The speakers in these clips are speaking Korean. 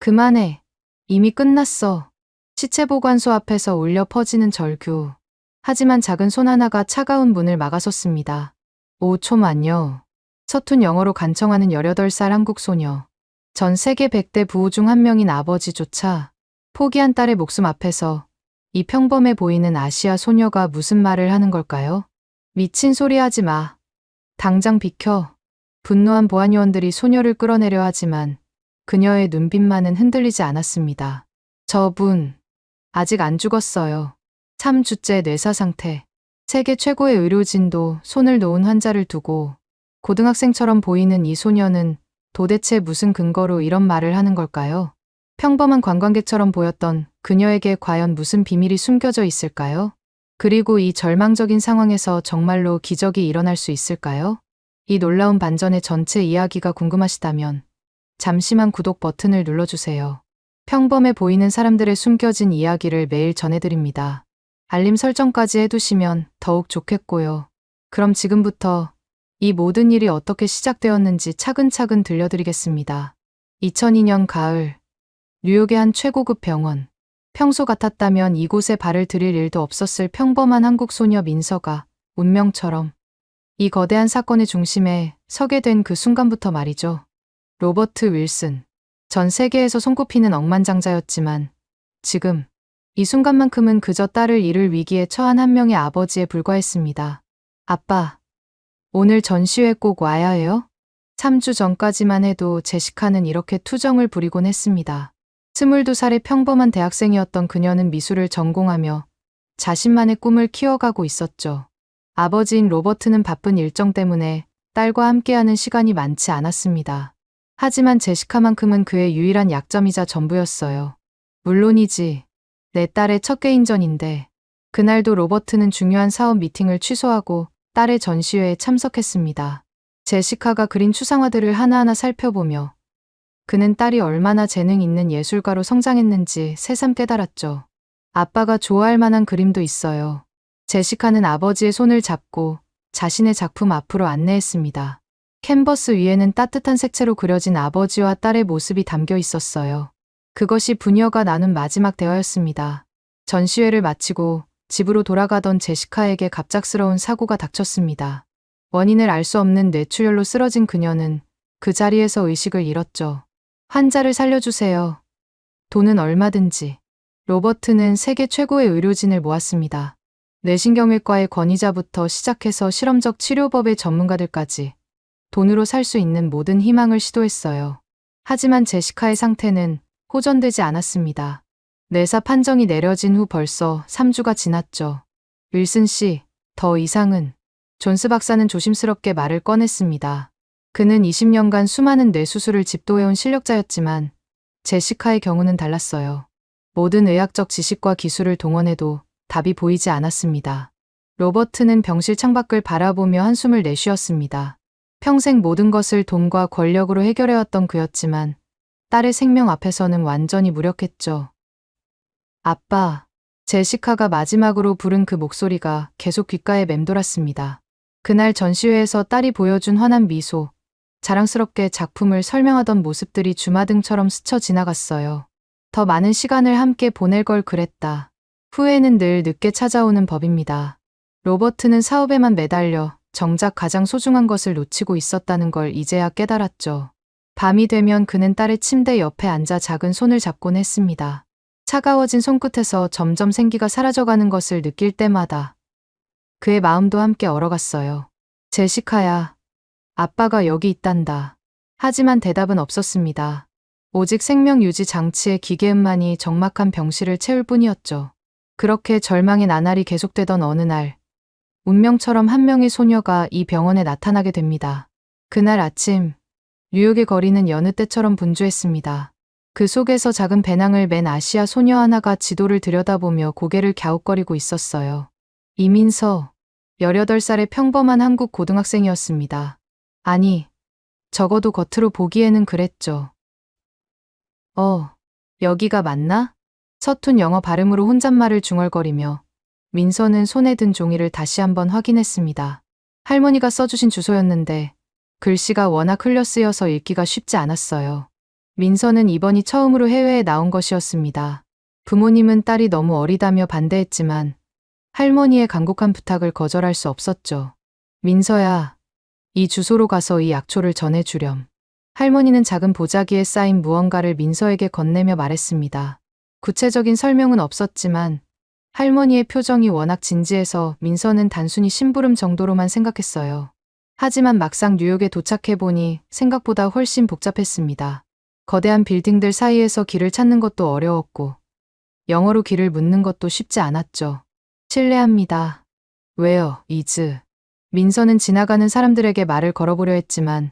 그만해. 이미 끝났어. 시체보관소 앞에서 울려 퍼지는 절규. 하지만 작은 손 하나가 차가운 문을 막아섰습니다. 5초만요. 서툰 영어로 간청하는 18살 한국 소녀. 전 세계 100대 부호 중 한 명인 아버지조차 포기한 딸의 목숨 앞에서 이 평범해 보이는 아시아 소녀가 무슨 말을 하는 걸까요? 미친 소리 하지 마. 당장 비켜. 분노한 보안요원들이 소녀를 끌어내려 하지만 그녀의 눈빛만은 흔들리지 않았습니다. 저분, 아직 안 죽었어요. 3주째 뇌사 상태. 세계 최고의 의료진도 손을 놓은 환자를 두고 고등학생처럼 보이는 이 소녀는 도대체 무슨 근거로 이런 말을 하는 걸까요? 평범한 관광객처럼 보였던 그녀에게 과연 무슨 비밀이 숨겨져 있을까요? 그리고 이 절망적인 상황에서 정말로 기적이 일어날 수 있을까요? 이 놀라운 반전의 전체 이야기가 궁금하시다면 잠시만 구독 버튼을 눌러주세요. 평범해 보이는 사람들의 숨겨진 이야기를 매일 전해드립니다. 알림 설정까지 해두시면 더욱 좋겠고요. 그럼 지금부터 이 모든 일이 어떻게 시작되었는지 차근차근 들려드리겠습니다. 2002년 가을, 뉴욕의 한 최고급 병원. 평소 같았다면 이곳에 발을 들일 일도 없었을 평범한 한국 소녀 민서가 운명처럼 이 거대한 사건의 중심에 서게 된 그 순간부터 말이죠. 로버트 윌슨. 전 세계에서 손꼽히는 억만장자였지만 지금 이 순간만큼은 그저 딸을 잃을 위기에 처한 한 명의 아버지에 불과했습니다. 아빠, 오늘 전시회 꼭 와야 해요? 3주 전까지만 해도 제시카는 이렇게 투정을 부리곤 했습니다. 22살의 평범한 대학생이었던 그녀는 미술을 전공하며 자신만의 꿈을 키워가고 있었죠. 아버지인 로버트는 바쁜 일정 때문에 딸과 함께하는 시간이 많지 않았습니다. 하지만 제시카만큼은 그의 유일한 약점이자 전부였어요. 물론이지, 내 딸의 첫 개인전인데 그날도 로버트는 중요한 사업 미팅을 취소하고 딸의 전시회에 참석했습니다. 제시카가 그린 추상화들을 하나하나 살펴보며 그는 딸이 얼마나 재능 있는 예술가로 성장했는지 새삼 깨달았죠. 아빠가 좋아할 만한 그림도 있어요. 제시카는 아버지의 손을 잡고 자신의 작품 앞으로 안내했습니다. 캔버스 위에는 따뜻한 색채로 그려진 아버지와 딸의 모습이 담겨 있었어요. 그것이 부녀가 나눈 마지막 대화였습니다. 전시회를 마치고 집으로 돌아가던 제시카에게 갑작스러운 사고가 닥쳤습니다. 원인을 알 수 없는 뇌출혈로 쓰러진 그녀는 그 자리에서 의식을 잃었죠. 환자를 살려주세요. 돈은 얼마든지. 로버트는 세계 최고의 의료진을 모았습니다. 뇌신경외과의 권위자부터 시작해서 실험적 치료법의 전문가들까지 돈으로 살 수 있는 모든 희망을 시도했어요. 하지만 제시카의 상태는 호전되지 않았습니다. 뇌사 판정이 내려진 후 벌써 3주가 지났죠. 윌슨 씨, 더 이상은. 존스 박사는 조심스럽게 말을 꺼냈습니다. 그는 20년간 수많은 뇌수술을 집도해온 실력자였지만 제시카의 경우는 달랐어요. 모든 의학적 지식과 기술을 동원해도 답이 보이지 않았습니다. 로버트는 병실 창밖을 바라보며 한숨을 내쉬었습니다. 평생 모든 것을 돈과 권력으로 해결해왔던 그였지만 딸의 생명 앞에서는 완전히 무력했죠. 아빠, 제시카가 마지막으로 부른 그 목소리가 계속 귓가에 맴돌았습니다. 그날 전시회에서 딸이 보여준 환한 미소, 자랑스럽게 작품을 설명하던 모습들이 주마등처럼 스쳐 지나갔어요. 더 많은 시간을 함께 보낼 걸 그랬다. 후회는 늘 늦게 찾아오는 법입니다. 로버트는 사업에만 매달려 정작 가장 소중한 것을 놓치고 있었다는 걸 이제야 깨달았죠. 밤이 되면 그는 딸의 침대 옆에 앉아 작은 손을 잡곤 했습니다. 차가워진 손끝에서 점점 생기가 사라져가는 것을 느낄 때마다 그의 마음도 함께 얼어갔어요. 제시카야, 아빠가 여기 있단다. 하지만 대답은 없었습니다. 오직 생명 유지 장치의 기계음만이 적막한 병실을 채울 뿐이었죠. 그렇게 절망의 나날이 계속되던 어느 날, 운명처럼 한 명의 소녀가 이 병원에 나타나게 됩니다. 그날 아침, 뉴욕의 거리는 여느 때처럼 분주했습니다. 그 속에서 작은 배낭을 맨 아시아 소녀 하나가 지도를 들여다보며 고개를 갸웃거리고 있었어요. 이민서, 18살의 평범한 한국 고등학생이었습니다. 아니, 적어도 겉으로 보기에는 그랬죠. 여기가 맞나? 서툰 영어 발음으로 혼잣말을 중얼거리며 민서는 손에 든 종이를 다시 한번 확인했습니다. 할머니가 써주신 주소였는데 글씨가 워낙 흘려 쓰여서 읽기가 쉽지 않았어요. 민서는 이번이 처음으로 해외에 나온 것이었습니다. 부모님은 딸이 너무 어리다며 반대했지만 할머니의 간곡한 부탁을 거절할 수 없었죠. 민서야, 이 주소로 가서 이 약초를 전해주렴. 할머니는 작은 보자기에 쌓인 무언가를 민서에게 건네며 말했습니다. 구체적인 설명은 없었지만 할머니의 표정이 워낙 진지해서 민서는 단순히 심부름 정도로만 생각했어요. 하지만 막상 뉴욕에 도착해보니 생각보다 훨씬 복잡했습니다. 거대한 빌딩들 사이에서 길을 찾는 것도 어려웠고 영어로 길을 묻는 것도 쉽지 않았죠. 실례합니다. 왜요, 이즈? 민서는 지나가는 사람들에게 말을 걸어보려 했지만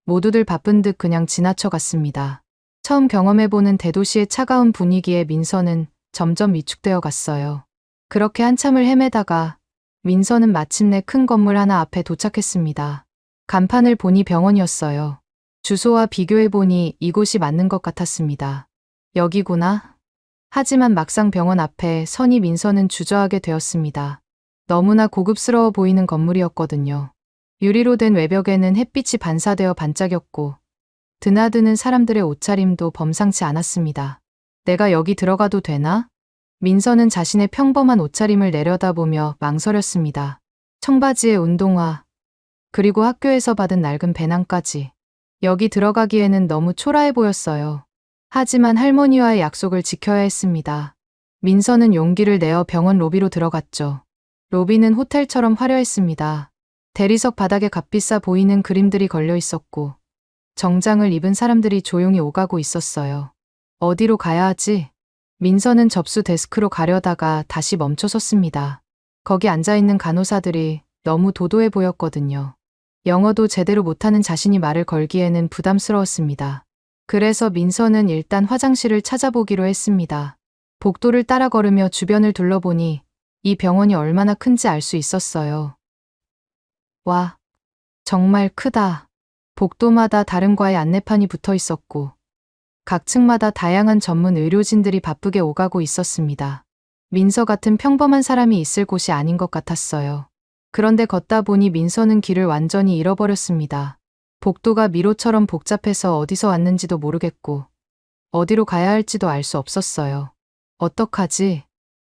모두들 바쁜 듯 그냥 지나쳐갔습니다. 처음 경험해보는 대도시의 차가운 분위기에 민서는 점점 위축되어 갔어요. 그렇게 한참을 헤매다가 민서는 마침내 큰 건물 하나 앞에 도착했습니다. 간판을 보니 병원이었어요. 주소와 비교해보니 이곳이 맞는 것 같았습니다. 여기구나. 하지만 막상 병원 앞에 서니 민서는 주저하게 되었습니다. 너무나 고급스러워 보이는 건물이었거든요. 유리로 된 외벽에는 햇빛이 반사되어 반짝였고 드나드는 사람들의 옷차림도 범상치 않았습니다. 내가 여기 들어가도 되나? 민서는 자신의 평범한 옷차림을 내려다보며 망설였습니다. 청바지에 운동화, 그리고 학교에서 받은 낡은 배낭까지. 여기 들어가기에는 너무 초라해 보였어요. 하지만 할머니와의 약속을 지켜야 했습니다. 민서는 용기를 내어 병원 로비로 들어갔죠. 로비는 호텔처럼 화려했습니다. 대리석 바닥에 값비싸 보이는 그림들이 걸려 있었고 정장을 입은 사람들이 조용히 오가고 있었어요. 어디로 가야 하지? 민서는 접수 데스크로 가려다가 다시 멈춰섰습니다. 거기 앉아있는 간호사들이 너무 도도해 보였거든요. 영어도 제대로 못하는 자신이 말을 걸기에는 부담스러웠습니다. 그래서 민서는 일단 화장실을 찾아보기로 했습니다. 복도를 따라 걸으며 주변을 둘러보니 이 병원이 얼마나 큰지 알 수 있었어요. 와, 정말 크다. 복도마다 다른 과의 안내판이 붙어 있었고 각 층마다 다양한 전문 의료진들이 바쁘게 오가고 있었습니다. 민서 같은 평범한 사람이 있을 곳이 아닌 것 같았어요. 그런데 걷다 보니 민서는 길을 완전히 잃어버렸습니다. 복도가 미로처럼 복잡해서 어디서 왔는지도 모르겠고 어디로 가야 할지도 알 수 없었어요. 어떡하지?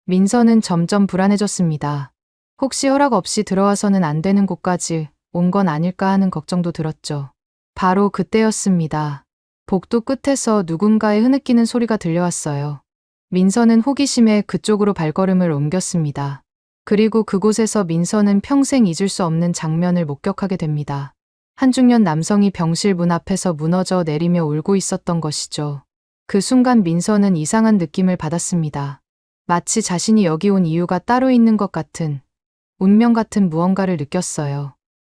민서는 점점 불안해졌습니다. 혹시 허락 없이 들어와서는 안 되는 곳까지 온 건 아닐까 하는 걱정도 들었죠. 바로 그때였습니다. 복도 끝에서 누군가의 흐느끼는 소리가 들려왔어요. 민서는 호기심에 그쪽으로 발걸음을 옮겼습니다. 그리고 그곳에서 민서는 평생 잊을 수 없는 장면을 목격하게 됩니다. 한 중년 남성이 병실 문 앞에서 무너져 내리며 울고 있었던 것이죠. 그 순간 민서는 이상한 느낌을 받았습니다. 마치 자신이 여기 온 이유가 따로 있는 것 같은, 운명 같은 무언가를 느꼈어요.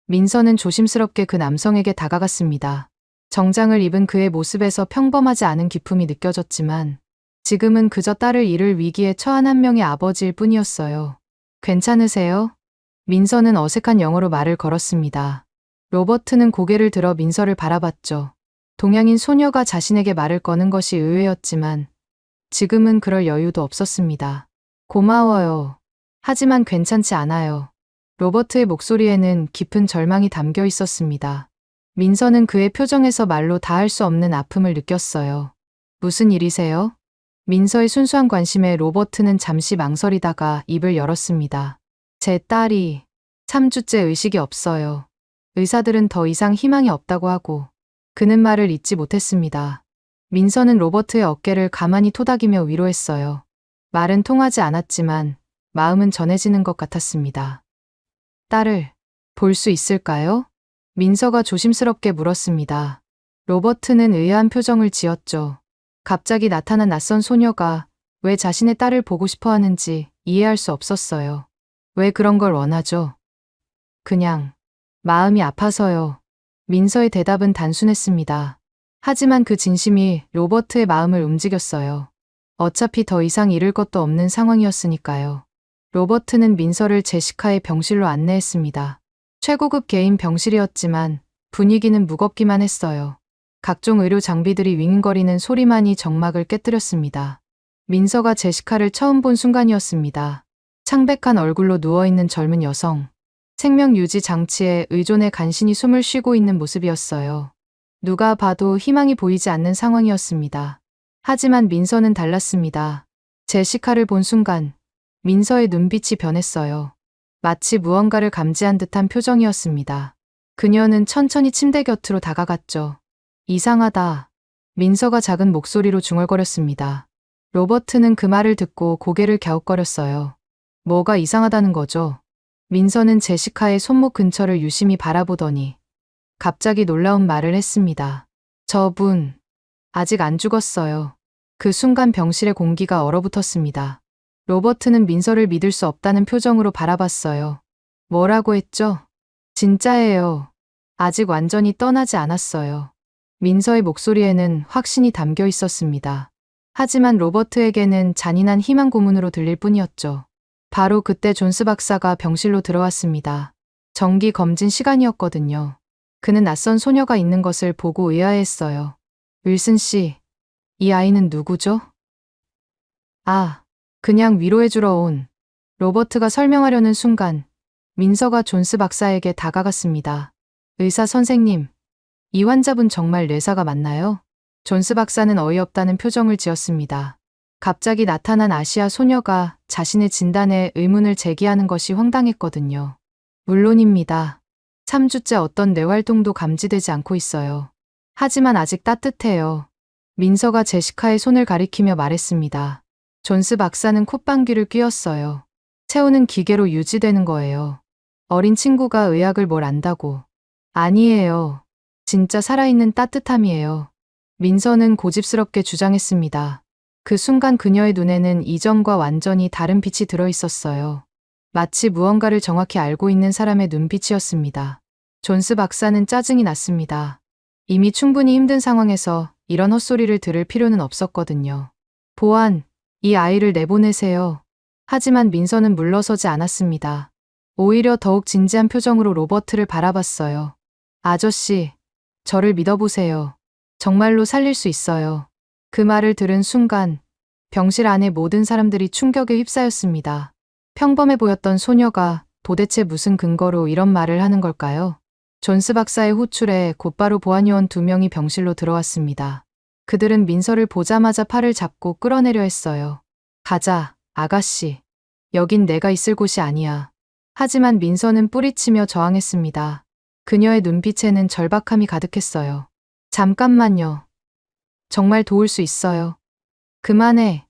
민서는 조심스럽게 그 남성에게 다가갔습니다. 정장을 입은 그의 모습에서 평범하지 않은 기품이 느껴졌지만 지금은 그저 딸을 잃을 위기에 처한 한 명의 아버지일 뿐이었어요. 괜찮으세요? 민서는 어색한 영어로 말을 걸었습니다. 로버트는 고개를 들어 민서를 바라봤죠. 동양인 소녀가 자신에게 말을 거는 것이 의외였지만 지금은 그럴 여유도 없었습니다. 고마워요. 하지만 괜찮지 않아요. 로버트의 목소리에는 깊은 절망이 담겨 있었습니다. 민서는 그의 표정에서 말로 다할 수 없는 아픔을 느꼈어요. 무슨 일이세요? 민서의 순수한 관심에 로버트는 잠시 망설이다가 입을 열었습니다. 제 딸이 3주째 의식이 없어요. 의사들은 더 이상 희망이 없다고 하고 그는 말을 잇지 못했습니다. 민서는 로버트의 어깨를 가만히 토닥이며 위로했어요. 말은 통하지 않았지만 마음은 전해지는 것 같았습니다. 딸을 볼 수 있을까요? 민서가 조심스럽게 물었습니다. 로버트는 의아한 표정을 지었죠. 갑자기 나타난 낯선 소녀가 왜 자신의 딸을 보고 싶어 하는지 이해할 수 없었어요. 왜 그런 걸 원하죠? 그냥 마음이 아파서요. 민서의 대답은 단순했습니다. 하지만 그 진심이 로버트의 마음을 움직였어요. 어차피 더 이상 잃을 것도 없는 상황이었으니까요. 로버트는 민서를 제시카의 병실로 안내했습니다. 최고급 개인 병실이었지만 분위기는 무겁기만 했어요. 각종 의료 장비들이 윙윙거리는 소리만이 정막을 깨뜨렸습니다. 민서가 제시카를 처음 본 순간이었습니다. 창백한 얼굴로 누워있는 젊은 여성. 생명 유지 장치에 의존해 간신히 숨을 쉬고 있는 모습이었어요. 누가 봐도 희망이 보이지 않는 상황이었습니다. 하지만 민서는 달랐습니다. 제시카를 본 순간 민서의 눈빛이 변했어요. 마치 무언가를 감지한 듯한 표정이었습니다. 그녀는 천천히 침대 곁으로 다가갔죠. 이상하다. 민서가 작은 목소리로 중얼거렸습니다. 로버트는 그 말을 듣고 고개를 갸웃거렸어요. 뭐가 이상하다는 거죠? 민서는 제시카의 손목 근처를 유심히 바라보더니 갑자기 놀라운 말을 했습니다. 저분, 아직 안 죽었어요. 그 순간 병실의 공기가 얼어붙었습니다. 로버트는 민서를 믿을 수 없다는 표정으로 바라봤어요. 뭐라고 했죠? 진짜예요. 아직 완전히 떠나지 않았어요. 민서의 목소리에는 확신이 담겨 있었습니다. 하지만 로버트에게는 잔인한 희망 고문으로 들릴 뿐이었죠. 바로 그때 존스 박사가 병실로 들어왔습니다. 정기 검진 시간이었거든요. 그는 낯선 소녀가 있는 것을 보고 의아해했어요. 윌슨 씨, 이 아이는 누구죠? 아, 그냥 위로해주러 온. 로버트가 설명하려는 순간 민서가 존스 박사에게 다가갔습니다. 의사 선생님, 이 환자분 정말 뇌사가 맞나요? 존스 박사는 어이없다는 표정을 지었습니다. 갑자기 나타난 아시아 소녀가 자신의 진단에 의문을 제기하는 것이 황당했거든요. 물론입니다. 3주째 어떤 뇌활동도 감지되지 않고 있어요. 하지만 아직 따뜻해요. 민서가 제시카의 손을 가리키며 말했습니다. 존스 박사는 콧방귀를 뀌었어요. 채우는 기계로 유지되는 거예요. 어린 친구가 의학을 뭘 안다고. 아니에요. 진짜 살아있는 따뜻함이에요. 민서는 고집스럽게 주장했습니다. 그 순간 그녀의 눈에는 이전과 완전히 다른 빛이 들어 있었어요. 마치 무언가를 정확히 알고 있는 사람의 눈빛이었습니다. 존스 박사는 짜증이 났습니다. 이미 충분히 힘든 상황에서 이런 헛소리를 들을 필요는 없었거든요. 보안, 이 아이를 내보내세요. 하지만 민서는 물러서지 않았습니다. 오히려 더욱 진지한 표정으로 로버트를 바라봤어요. 아저씨, 저를 믿어보세요. 정말로 살릴 수 있어요. 그 말을 들은 순간 병실 안의 모든 사람들이 충격에 휩싸였습니다. 평범해 보였던 소녀가 도대체 무슨 근거로 이런 말을 하는 걸까요? 존스 박사의 호출에 곧바로 보안요원 2명이 병실로 들어왔습니다. 그들은 민서를 보자마자 팔을 잡고 끌어내려 했어요. 가자, 아가씨. 여긴 내가 있을 곳이 아니야. 하지만 민서는 뿌리치며 저항했습니다. 그녀의 눈빛에는 절박함이 가득했어요. 잠깐만요. 정말 도울 수 있어요. 그만해.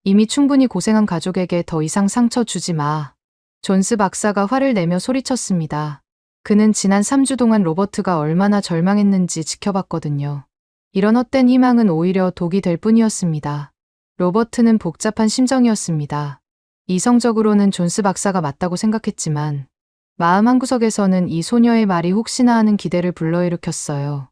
이미 충분히 고생한 가족에게 더 이상 상처 주지 마. 존스 박사가 화를 내며 소리쳤습니다. 그는 지난 3주 동안 로버트가 얼마나 절망했는지 지켜봤거든요. 이런 헛된 희망은 오히려 독이 될 뿐이었습니다. 로버트는 복잡한 심정이었습니다. 이성적으로는 존스 박사가 맞다고 생각했지만 마음 한구석에서는 이 소녀의 말이 혹시나 하는 기대를 불러일으켰어요.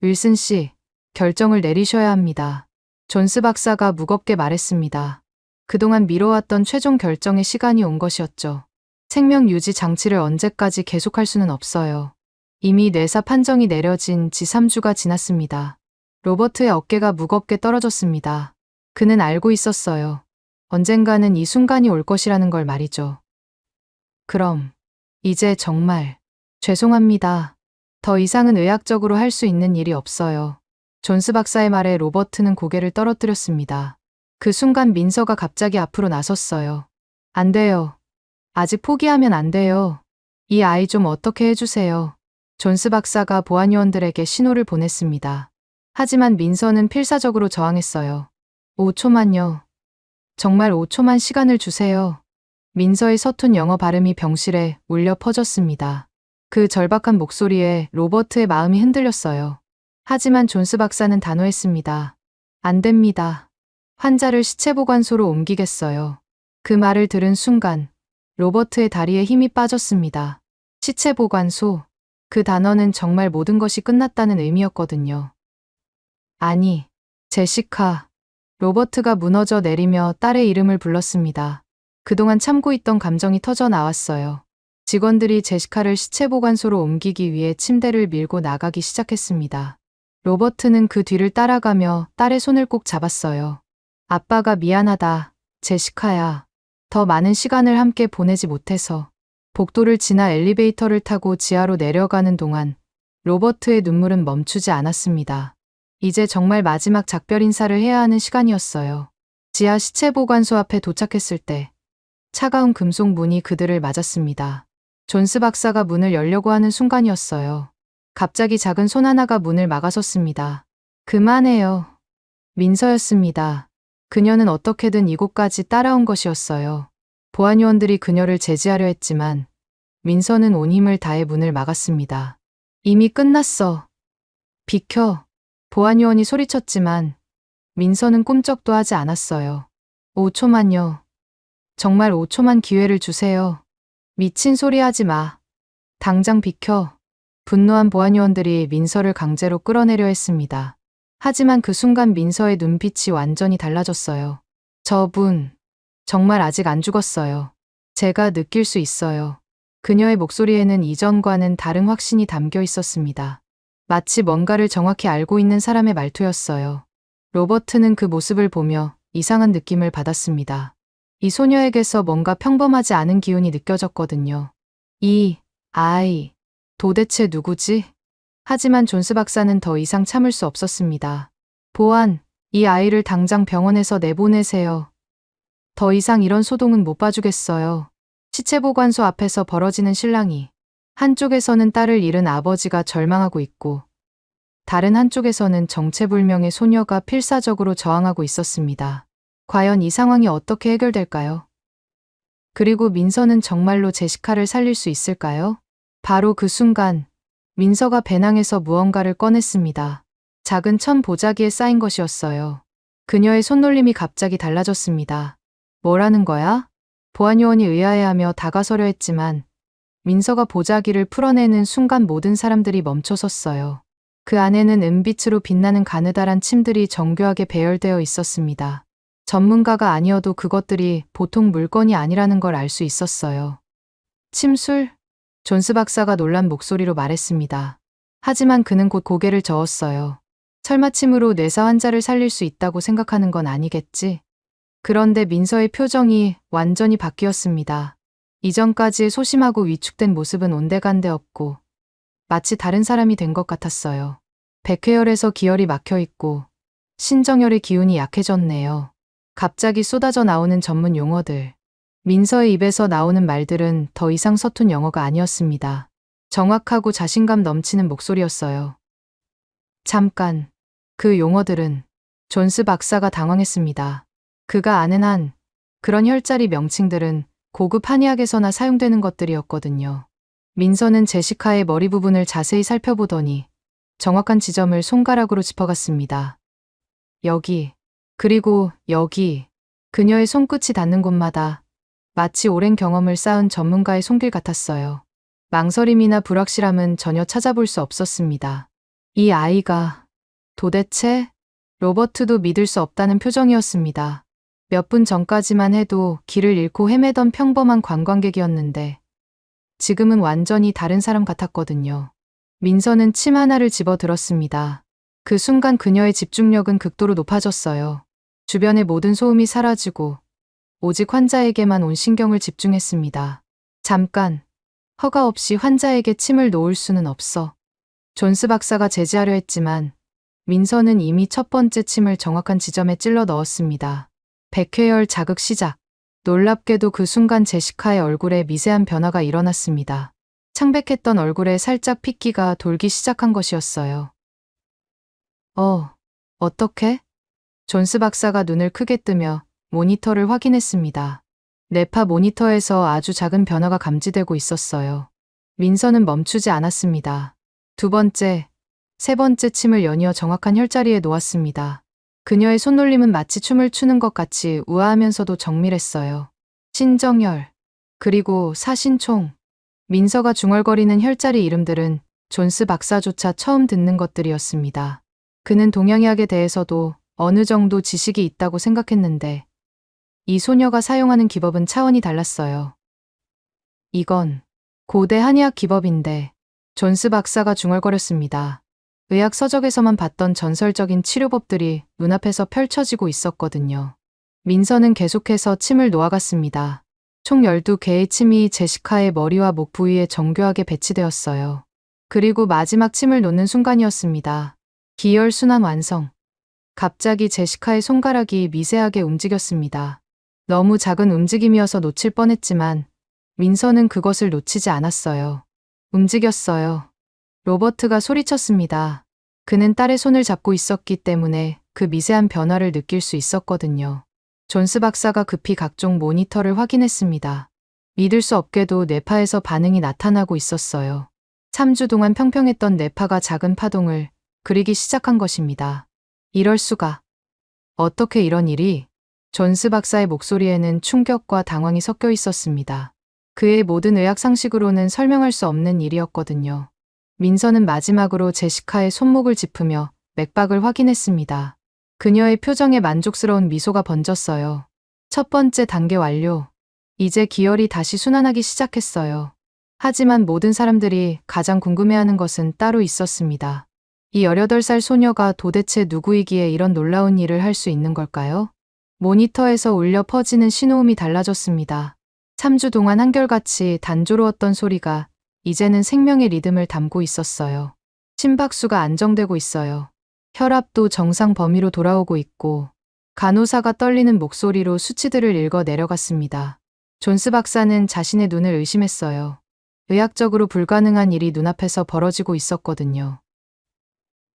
윌슨 씨, 결정을 내리셔야 합니다. 존스 박사가 무겁게 말했습니다. 그동안 미뤄왔던 최종 결정의 시간이 온 것이었죠. 생명 유지 장치를 언제까지 계속할 수는 없어요. 이미 뇌사 판정이 내려진 지 3주가 지났습니다. 로버트의 어깨가 무겁게 떨어졌습니다. 그는 알고 있었어요. 언젠가는 이 순간이 올 것이라는 걸 말이죠. 그럼 이제 정말 죄송합니다. 더 이상은 의학적으로 할 수 있는 일이 없어요. 존스 박사의 말에 로버트는 고개를 떨어뜨렸습니다. 그 순간 민서가 갑자기 앞으로 나섰어요. 안 돼요. 아직 포기하면 안 돼요. 이 아이 좀 어떻게 해주세요. 존스 박사가 보안요원들에게 신호를 보냈습니다. 하지만 민서는 필사적으로 저항했어요. 5초만요. 정말 5초만 시간을 주세요. 민서의 서툰 영어 발음이 병실에 울려 퍼졌습니다. 그 절박한 목소리에 로버트의 마음이 흔들렸어요. 하지만 존스 박사는 단호했습니다. 안 됩니다. 환자를 시체보관소로 옮기겠어요. 그 말을 들은 순간 로버트의 다리에 힘이 빠졌습니다. 시체보관소. 그 단어는 정말 모든 것이 끝났다는 의미였거든요. 아니, 제시카. 로버트가 무너져 내리며 딸의 이름을 불렀습니다. 그동안 참고 있던 감정이 터져 나왔어요. 직원들이 제시카를 시체보관소로 옮기기 위해 침대를 밀고 나가기 시작했습니다. 로버트는 그 뒤를 따라가며 딸의 손을 꼭 잡았어요. 아빠가 미안하다, 제시카야. 더 많은 시간을 함께 보내지 못해서. 복도를 지나 엘리베이터를 타고 지하로 내려가는 동안 로버트의 눈물은 멈추지 않았습니다. 이제 정말 마지막 작별 인사를 해야 하는 시간이었어요. 지하 시체보관소 앞에 도착했을 때 차가운 금속 문이 그들을 맞았습니다. 존스 박사가 문을 열려고 하는 순간이었어요. 갑자기 작은 손 하나가 문을 막아섰습니다. 그만해요. 민서였습니다. 그녀는 어떻게든 이곳까지 따라온 것이었어요. 보안요원들이 그녀를 제지하려 했지만 민서는 온 힘을 다해 문을 막았습니다. 이미 끝났어. 비켜. 보안요원이 소리쳤지만 민서는 꿈쩍도 하지 않았어요. 5초만요. 정말 5초만 기회를 주세요. 미친 소리 하지 마. 당장 비켜. 분노한 보안요원들이 민서를 강제로 끌어내려 했습니다. 하지만 그 순간 민서의 눈빛이 완전히 달라졌어요. 저분, 정말 아직 안 죽었어요. 제가 느낄 수 있어요. 그녀의 목소리에는 이전과는 다른 확신이 담겨 있었습니다. 마치 뭔가를 정확히 알고 있는 사람의 말투였어요. 로버트는 그 모습을 보며 이상한 느낌을 받았습니다. 이 소녀에게서 뭔가 평범하지 않은 기운이 느껴졌거든요. 이 아이, 도대체 누구지? 하지만 존스 박사는 더 이상 참을 수 없었습니다. 보안, 이 아이를 당장 병원에서 내보내세요. 더 이상 이런 소동은 못 봐주겠어요. 시체보관소 앞에서 벌어지는 실랑이. 한쪽에서는 딸을 잃은 아버지가 절망하고 있고 다른 한쪽에서는 정체불명의 소녀가 필사적으로 저항하고 있었습니다. 과연 이 상황이 어떻게 해결될까요? 그리고 민서는 정말로 제시카를 살릴 수 있을까요? 바로 그 순간 민서가 배낭에서 무언가를 꺼냈습니다. 작은 천 보자기에 쌓인 것이었어요. 그녀의 손놀림이 갑자기 달라졌습니다. 뭐라는 거야? 보안요원이 의아해하며 다가서려 했지만 민서가 보자기를 풀어내는 순간 모든 사람들이 멈춰섰어요. 그 안에는 은빛으로 빛나는 가느다란 침들이 정교하게 배열되어 있었습니다. 전문가가 아니어도 그것들이 보통 물건이 아니라는 걸 알 수 있었어요. 침술? 존스 박사가 놀란 목소리로 말했습니다. 하지만 그는 곧 고개를 저었어요. 설마 침으로 뇌사 환자를 살릴 수 있다고 생각하는 건 아니겠지? 그런데 민서의 표정이 완전히 바뀌었습니다. 이전까지의 소심하고 위축된 모습은 온데간데 없고 마치 다른 사람이 된 것 같았어요. 백회열에서 기혈이 막혀 있고 신정혈의 기운이 약해졌네요. 갑자기 쏟아져 나오는 전문 용어들. 민서의 입에서 나오는 말들은 더 이상 서툰 영어가 아니었습니다. 정확하고 자신감 넘치는 목소리였어요. 잠깐. 그 용어들은 존스 박사가 당황했습니다. 그가 아는 한 그런 혈자리 명칭들은 고급 한의학에서나 사용되는 것들이었거든요. 민서는 제시카의 머리 부분을 자세히 살펴보더니 정확한 지점을 손가락으로 짚어갔습니다. 여기, 그리고 여기. 그녀의 손끝이 닿는 곳마다 마치 오랜 경험을 쌓은 전문가의 손길 같았어요. 망설임이나 불확실함은 전혀 찾아볼 수 없었습니다. 이 아이가 도대체? 로버트도 믿을 수 없다는 표정이었습니다. 몇 분 전까지만 해도 길을 잃고 헤매던 평범한 관광객이었는데 지금은 완전히 다른 사람 같았거든요. 민서는 침 하나를 집어들었습니다. 그 순간 그녀의 집중력은 극도로 높아졌어요. 주변의 모든 소음이 사라지고 오직 환자에게만 온 신경을 집중했습니다. 잠깐, 허가 없이 환자에게 침을 놓을 수는 없어. 존스 박사가 제지하려 했지만 민서는 이미 첫 번째 침을 정확한 지점에 찔러 넣었습니다. 백회열 자극 시작. 놀랍게도 그 순간 제시카의 얼굴에 미세한 변화가 일어났습니다. 창백했던 얼굴에 살짝 핏기가 돌기 시작한 것이었어요. 어떻게? 존스 박사가 눈을 크게 뜨며 모니터를 확인했습니다. 뇌파 모니터에서 아주 작은 변화가 감지되고 있었어요. 민서는 멈추지 않았습니다. 두 번째, 세 번째 침을 연이어 정확한 혈자리에 놓았습니다. 그녀의 손놀림은 마치 춤을 추는 것 같이 우아하면서도 정밀했어요. 신정혈, 그리고 사신총. 민서가 중얼거리는 혈자리 이름들은 존스 박사조차 처음 듣는 것들이었습니다. 그는 동양의학에 대해서도 어느 정도 지식이 있다고 생각했는데 이 소녀가 사용하는 기법은 차원이 달랐어요. 이건 고대 한의학 기법인데 존스 박사가 중얼거렸습니다. 의학 서적에서만 봤던 전설적인 치료법들이 눈앞에서 펼쳐지고 있었거든요. 민서는 계속해서 침을 놓아갔습니다. 총 12개의 침이 제시카의 머리와 목 부위에 정교하게 배치되었어요. 그리고 마지막 침을 놓는 순간이었습니다. 기혈순환 완성. 갑자기 제시카의 손가락이 미세하게 움직였습니다. 너무 작은 움직임이어서 놓칠 뻔했지만 민서는 그것을 놓치지 않았어요. 움직였어요. 로버트가 소리쳤습니다. 그는 딸의 손을 잡고 있었기 때문에 그 미세한 변화를 느낄 수 있었거든요. 존스 박사가 급히 각종 모니터를 확인했습니다. 믿을 수 없게도 뇌파에서 반응이 나타나고 있었어요. 3주 동안 평평했던 뇌파가 작은 파동을 그리기 시작한 것입니다. 이럴 수가. 어떻게 이런 일이? 존스 박사의 목소리에는 충격과 당황이 섞여 있었습니다. 그의 모든 의학 상식으로는 설명할 수 없는 일이었거든요. 민서는 마지막으로 제시카의 손목을 짚으며 맥박을 확인했습니다. 그녀의 표정에 만족스러운 미소가 번졌어요. 첫 번째 단계 완료. 이제 기혈이 다시 순환하기 시작했어요. 하지만 모든 사람들이 가장 궁금해하는 것은 따로 있었습니다. 이 18살 소녀가 도대체 누구이기에 이런 놀라운 일을 할 수 있는 걸까요? 모니터에서 울려 퍼지는 신호음이 달라졌습니다. 3주 동안 한결같이 단조로웠던 소리가 이제는 생명의 리듬을 담고 있었어요. 심박수가 안정되고 있어요. 혈압도 정상 범위로 돌아오고 있고 간호사가 떨리는 목소리로 수치들을 읽어 내려갔습니다. 존스 박사는 자신의 눈을 의심했어요. 의학적으로 불가능한 일이 눈앞에서 벌어지고 있었거든요.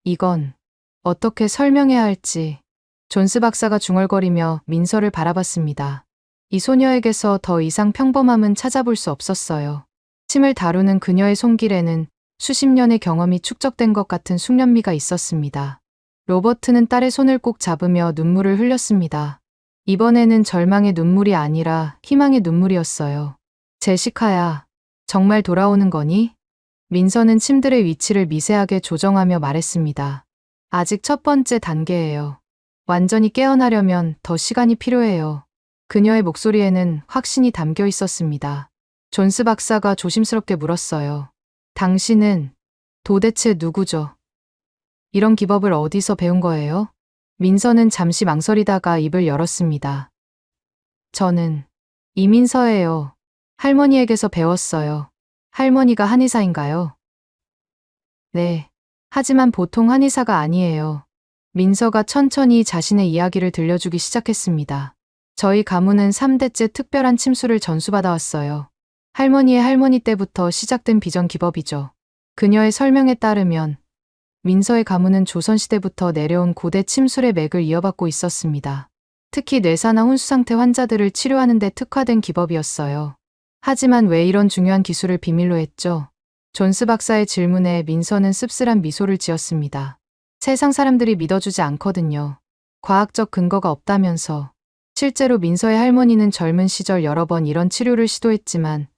이건 어떻게 설명해야 할지. 존스 박사가 중얼거리며 민서를 바라봤습니다. 이 소녀에게서 더 이상 평범함은 찾아볼 수 없었어요. 침을 다루는 그녀의 손길에는 수십 년의 경험이 축적된 것 같은 숙련미가 있었습니다. 로버트는 딸의 손을 꼭 잡으며 눈물을 흘렸습니다. 이번에는 절망의 눈물이 아니라 희망의 눈물이었어요. 제시카야, 정말 돌아오는 거니? 민서는 침들의 위치를 미세하게 조정하며 말했습니다. 아직 첫 번째 단계예요. 완전히 깨어나려면 더 시간이 필요해요. 그녀의 목소리에는 확신이 담겨 있었습니다. 존스 박사가 조심스럽게 물었어요. 당신은 도대체 누구죠? 이런 기법을 어디서 배운 거예요? 민서는 잠시 망설이다가 입을 열었습니다. 저는 이민서예요. 할머니에게서 배웠어요. 할머니가 한의사인가요? 네. 하지만 보통 한의사가 아니에요. 민서가 천천히 자신의 이야기를 들려주기 시작했습니다. 저희 가문은 3대째 특별한 침수를 전수받아왔어요. 할머니의 할머니 때부터 시작된 비전 기법이죠. 그녀의 설명에 따르면 민서의 가문은 조선시대부터 내려온 고대 침술의 맥을 이어받고 있었습니다. 특히 뇌사나 혼수 상태 환자들을 치료하는 데 특화된 기법이었어요. 하지만 왜 이런 중요한 기술을 비밀로 했죠? 존스 박사의 질문에 민서는 씁쓸한 미소를 지었습니다. 세상 사람들이 믿어주지 않거든요. 과학적 근거가 없다면서. 실제로 민서의 할머니는 젊은 시절 여러 번 이런 치료를 시도했지만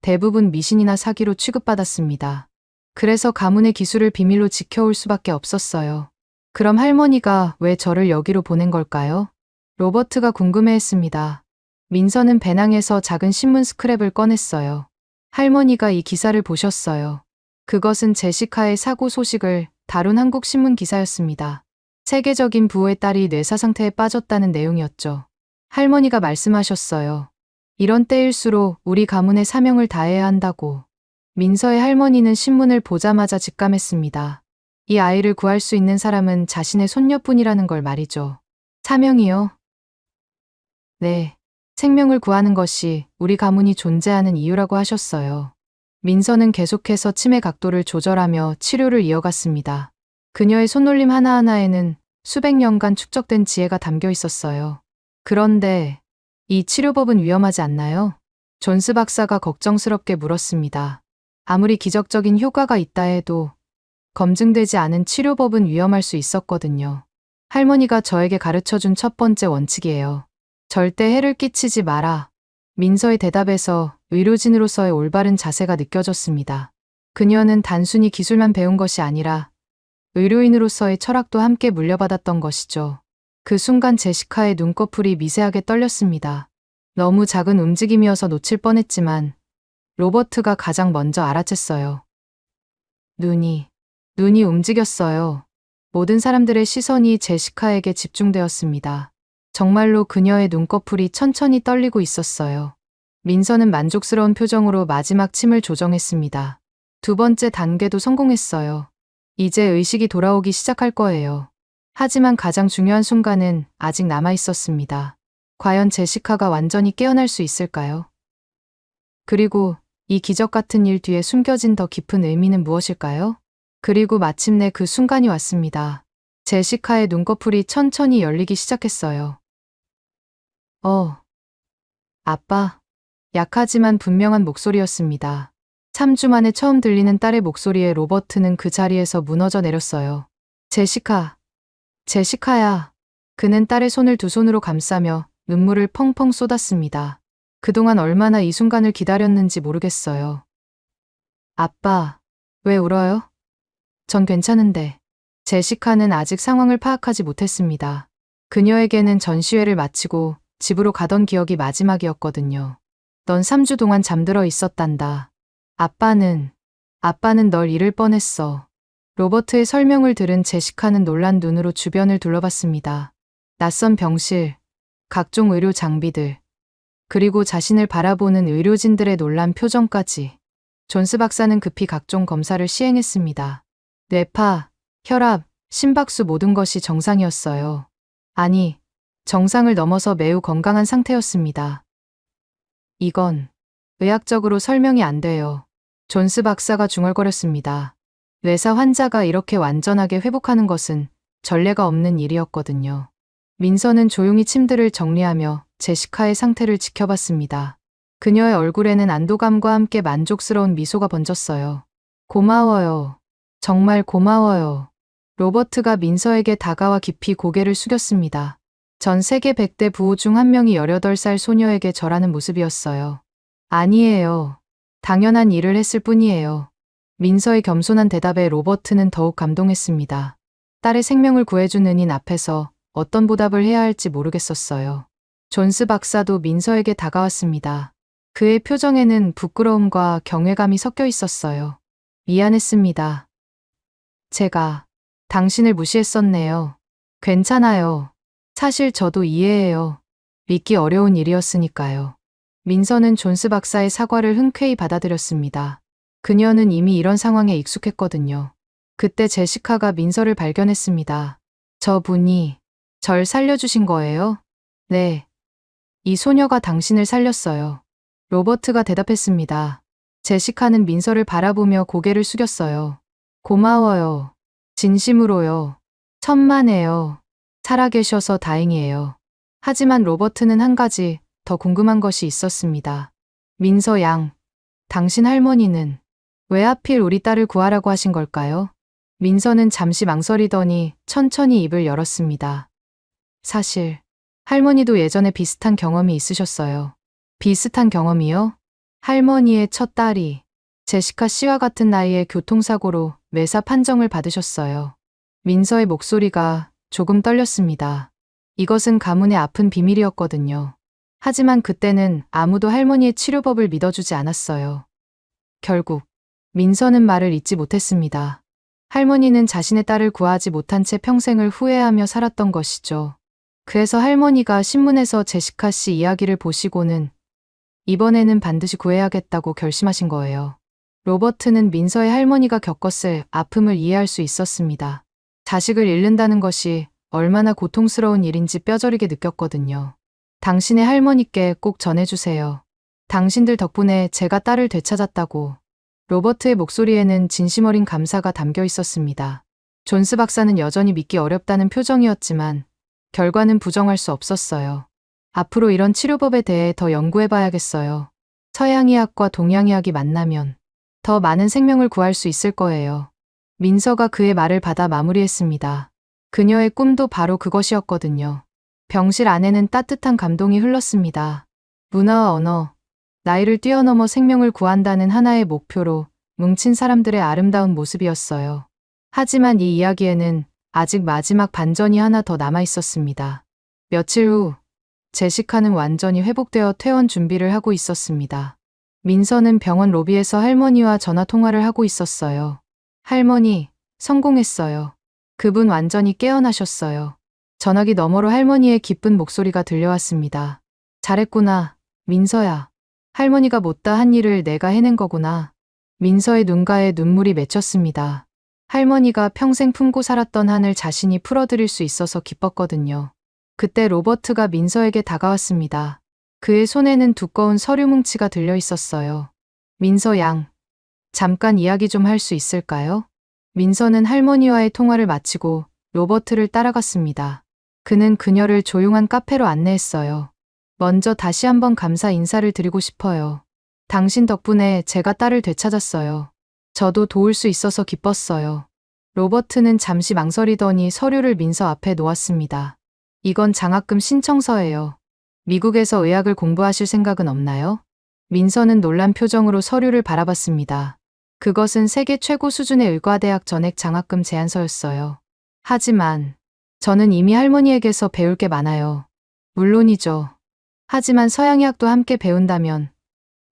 대부분 미신이나 사기로 취급받았습니다. 그래서 가문의 기술을 비밀로 지켜올 수밖에 없었어요. 그럼 할머니가 왜 저를 여기로 보낸 걸까요? 로버트가 궁금해했습니다. 민서는 배낭에서 작은 신문 스크랩을 꺼냈어요. 할머니가 이 기사를 보셨어요. 그것은 제시카의 사고 소식을 다룬 한국 신문 기사였습니다. 세계적인 부호의 딸이 뇌사 상태에 빠졌다는 내용이었죠. 할머니가 말씀하셨어요. 이런 때일수록 우리 가문의 사명을 다해야 한다고. 민서의 할머니는 신문을 보자마자 직감했습니다. 이 아이를 구할 수 있는 사람은 자신의 손녀뿐이라는 걸 말이죠. 사명이요? 네. 생명을 구하는 것이 우리 가문이 존재하는 이유라고 하셨어요. 민서는 계속해서 침의 각도를 조절하며 치료를 이어갔습니다. 그녀의 손놀림 하나하나에는 수백 년간 축적된 지혜가 담겨 있었어요. 그런데 이 치료법은 위험하지 않나요? 존스 박사가 걱정스럽게 물었습니다. 아무리 기적적인 효과가 있다 해도 검증되지 않은 치료법은 위험할 수 있었거든요. 할머니가 저에게 가르쳐준 첫 번째 원칙이에요. 절대 해를 끼치지 마라. 민서의 대답에서 의료진으로서의 올바른 자세가 느껴졌습니다. 그녀는 단순히 기술만 배운 것이 아니라 의료인으로서의 철학도 함께 물려받았던 것이죠. 그 순간 제시카의 눈꺼풀이 미세하게 떨렸습니다. 너무 작은 움직임이어서 놓칠 뻔했지만 로버트가 가장 먼저 알아챘어요. 눈이 움직였어요. 모든 사람들의 시선이 제시카에게 집중되었습니다. 정말로 그녀의 눈꺼풀이 천천히 떨리고 있었어요. 민서는 만족스러운 표정으로 마지막 침을 조정했습니다. 두 번째 단계도 성공했어요. 이제 의식이 돌아오기 시작할 거예요. 하지만 가장 중요한 순간은 아직 남아 있었습니다. 과연 제시카가 완전히 깨어날 수 있을까요? 그리고 이 기적 같은 일 뒤에 숨겨진 더 깊은 의미는 무엇일까요? 그리고 마침내 그 순간이 왔습니다. 제시카의 눈꺼풀이 천천히 열리기 시작했어요. 아빠. 약하지만 분명한 목소리였습니다. 3주 만에 처음 들리는 딸의 목소리에 로버트는 그 자리에서 무너져 내렸어요. 제시카야. 그는 딸의 손을 두 손으로 감싸며 눈물을 펑펑 쏟았습니다. 그동안 얼마나 이 순간을 기다렸는지 모르겠어요. 아빠, 왜 울어요? 전 괜찮은데. 제시카는 아직 상황을 파악하지 못했습니다. 그녀에게는 전시회를 마치고 집으로 가던 기억이 마지막이었거든요. 넌 3주 동안 잠들어 있었단다. 아빠는 널 잃을 뻔했어. 로버트의 설명을 들은 제시카는 놀란 눈으로 주변을 둘러봤습니다. 낯선 병실, 각종 의료 장비들, 그리고 자신을 바라보는 의료진들의 놀란 표정까지. 존스 박사는 급히 각종 검사를 시행했습니다. 뇌파, 혈압, 심박수 모든 것이 정상이었어요. 아니, 정상을 넘어서 매우 건강한 상태였습니다. 이건 의학적으로 설명이 안 돼요. 존스 박사가 중얼거렸습니다. 뇌사 환자가 이렇게 완전하게 회복하는 것은 전례가 없는 일이었거든요. 민서는 조용히 침들을 정리하며 제시카의 상태를 지켜봤습니다. 그녀의 얼굴에는 안도감과 함께 만족스러운 미소가 번졌어요. 고마워요. 정말 고마워요. 로버트가 민서에게 다가와 깊이 고개를 숙였습니다. 전 세계 100대 부호 중 한 명이 18살 소녀에게 절하는 모습이었어요. 아니에요. 당연한 일을 했을 뿐이에요. 민서의 겸손한 대답에 로버트는 더욱 감동했습니다. 딸의 생명을 구해준 은인 앞에서 어떤 보답을 해야 할지 모르겠었어요. 존스 박사도 민서에게 다가왔습니다. 그의 표정에는 부끄러움과 경외감이 섞여 있었어요. 미안했습니다. 제가 당신을 무시했었네요. 괜찮아요. 사실 저도 이해해요. 믿기 어려운 일이었으니까요. 민서는 존스 박사의 사과를 흔쾌히 받아들였습니다. 그녀는 이미 이런 상황에 익숙했거든요. 그때 제시카가 민서를 발견했습니다. 저분이 절 살려주신 거예요? 네. 이 소녀가 당신을 살렸어요. 로버트가 대답했습니다. 제시카는 민서를 바라보며 고개를 숙였어요. 고마워요. 진심으로요. 천만에요. 살아계셔서 다행이에요. 하지만 로버트는 한 가지 더 궁금한 것이 있었습니다. 민서 양, 당신 할머니는 왜 하필 우리 딸을 구하라고 하신 걸까요? 민서는 잠시 망설이더니 천천히 입을 열었습니다. 사실 할머니도 예전에 비슷한 경험이 있으셨어요. 비슷한 경험이요? 할머니의 첫 딸이 제시카 씨와 같은 나이에 교통사고로 매사 판정을 받으셨어요. 민서의 목소리가 조금 떨렸습니다. 이것은 가문의 아픈 비밀이었거든요. 하지만 그때는 아무도 할머니의 치료법을 믿어주지 않았어요. 결국 민서는 말을 잇지 못했습니다. 할머니는 자신의 딸을 구하지 못한 채 평생을 후회하며 살았던 것이죠. 그래서 할머니가 신문에서 제시카 씨 이야기를 보시고는 이번에는 반드시 구해야겠다고 결심하신 거예요. 로버트는 민서의 할머니가 겪었을 아픔을 이해할 수 있었습니다. 자식을 잃는다는 것이 얼마나 고통스러운 일인지 뼈저리게 느꼈거든요. 당신의 할머니께 꼭 전해주세요. 당신들 덕분에 제가 딸을 되찾았다고. 로버트의 목소리에는 진심 어린 감사가 담겨 있었습니다. 존스 박사는 여전히 믿기 어렵다는 표정이었지만 결과는 부정할 수 없었어요. 앞으로 이런 치료법에 대해 더 연구해봐야겠어요. 서양의학과 동양의학이 만나면 더 많은 생명을 구할 수 있을 거예요. 민서가 그의 말을 받아 마무리했습니다. 그녀의 꿈도 바로 그것이었거든요. 병실 안에는 따뜻한 감동이 흘렀습니다. 문화와 언어, 나이를 뛰어넘어 생명을 구한다는 하나의 목표로 뭉친 사람들의 아름다운 모습이었어요. 하지만 이 이야기에는 아직 마지막 반전이 하나 더 남아 있었습니다. 며칠 후, 제시카는 완전히 회복되어 퇴원 준비를 하고 있었습니다. 민서는 병원 로비에서 할머니와 전화 통화를 하고 있었어요. 할머니, 성공했어요. 그분 완전히 깨어나셨어요. 전화기 너머로 할머니의 기쁜 목소리가 들려왔습니다. 잘했구나, 민서야. 할머니가 못다 한 일을 내가 해낸 거구나. 민서의 눈가에 눈물이 맺혔습니다. 할머니가 평생 품고 살았던 한을 자신이 풀어드릴 수 있어서 기뻤거든요. 그때 로버트가 민서에게 다가왔습니다. 그의 손에는 두꺼운 서류 뭉치가 들려 있었어요. 민서 양, 잠깐 이야기 좀 할 수 있을까요? 민서는 할머니와의 통화를 마치고 로버트를 따라갔습니다. 그는 그녀를 조용한 카페로 안내했어요. 먼저 다시 한번 감사 인사를 드리고 싶어요. 당신 덕분에 제가 딸을 되찾았어요. 저도 도울 수 있어서 기뻤어요. 로버트는 잠시 망설이더니 서류를 민서 앞에 놓았습니다. 이건 장학금 신청서예요. 미국에서 의학을 공부하실 생각은 없나요? 민서는 놀란 표정으로 서류를 바라봤습니다. 그것은 세계 최고 수준의 의과대학 전액 장학금 제안서였어요. 하지만 저는 이미 할머니에게서 배울 게 많아요. 물론이죠. 하지만 서양의학도 함께 배운다면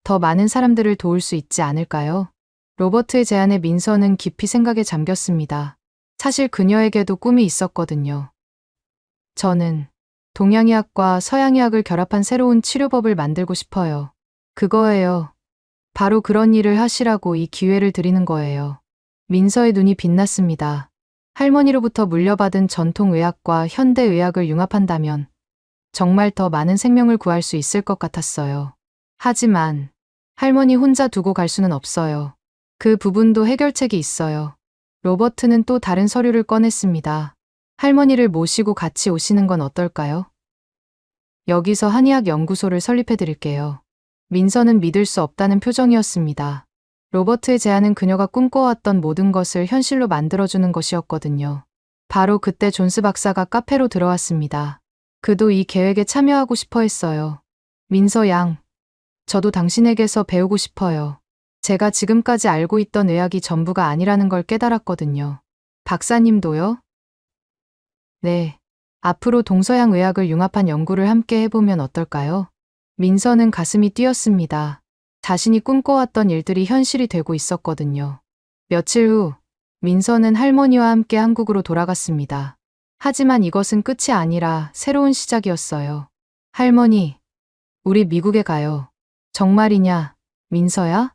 더 많은 사람들을 도울 수 있지 않을까요? 로버트의 제안에 민서는 깊이 생각에 잠겼습니다. 사실 그녀에게도 꿈이 있었거든요. 저는 동양의학과 서양의학을 결합한 새로운 치료법을 만들고 싶어요. 그거예요. 바로 그런 일을 하시라고 이 기회를 드리는 거예요. 민서의 눈이 빛났습니다. 할머니로부터 물려받은 전통의학과 현대의학을 융합한다면 정말 더 많은 생명을 구할 수 있을 것 같았어요. 하지만 할머니 혼자 두고 갈 수는 없어요. 그 부분도 해결책이 있어요. 로버트는 또 다른 서류를 꺼냈습니다. 할머니를 모시고 같이 오시는 건 어떨까요? 여기서 한의학 연구소를 설립해 드릴게요. 민서는 믿을 수 없다는 표정이었습니다. 로버트의 제안은 그녀가 꿈꿔왔던 모든 것을 현실로 만들어주는 것이었거든요. 바로 그때 존스 박사가 카페로 들어왔습니다. 그도 이 계획에 참여하고 싶어 했어요. 민서 양, 저도 당신에게서 배우고 싶어요. 제가 지금까지 알고 있던 의학이 전부가 아니라는 걸 깨달았거든요. 박사님도요? 네. 앞으로 동서양 의학을 융합한 연구를 함께 해보면 어떨까요? 민서는 가슴이 뛰었습니다. 자신이 꿈꿔왔던 일들이 현실이 되고 있었거든요. 며칠 후, 민서는 할머니와 함께 한국으로 돌아갔습니다. 하지만 이것은 끝이 아니라 새로운 시작이었어요. 할머니, 우리 미국에 가요. 정말이냐, 민서야?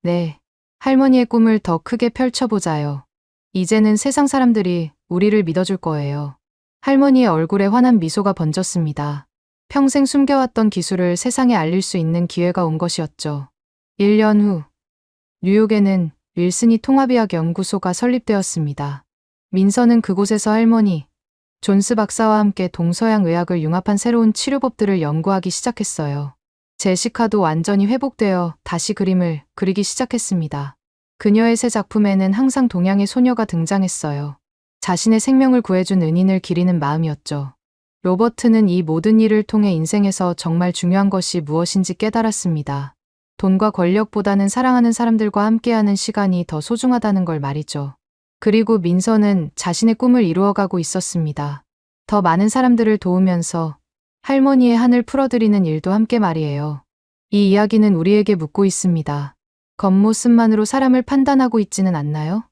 네. 할머니의 꿈을 더 크게 펼쳐보자요. 이제는 세상 사람들이 우리를 믿어줄 거예요. 할머니의 얼굴에 환한 미소가 번졌습니다. 평생 숨겨왔던 기술을 세상에 알릴 수 있는 기회가 온 것이었죠. 1년 후, 뉴욕에는 윌슨이 통합의학 연구소가 설립되었습니다. 민서는 그곳에서 할머니, 존스 박사와 함께 동서양 의학을 융합한 새로운 치료법들을 연구하기 시작했어요. 제시카도 완전히 회복되어 다시 그림을 그리기 시작했습니다. 그녀의 새 작품에는 항상 동양의 소녀가 등장했어요. 자신의 생명을 구해준 은인을 기리는 마음이었죠. 로버트는 이 모든 일을 통해 인생에서 정말 중요한 것이 무엇인지 깨달았습니다. 돈과 권력보다는 사랑하는 사람들과 함께하는 시간이 더 소중하다는 걸 말이죠. 그리고 민서는 자신의 꿈을 이루어가고 있었습니다. 더 많은 사람들을 도우면서 할머니의 한을 풀어드리는 일도 함께 말이에요. 이 이야기는 우리에게 묻고 있습니다. 겉모습만으로 사람을 판단하고 있지는 않나요?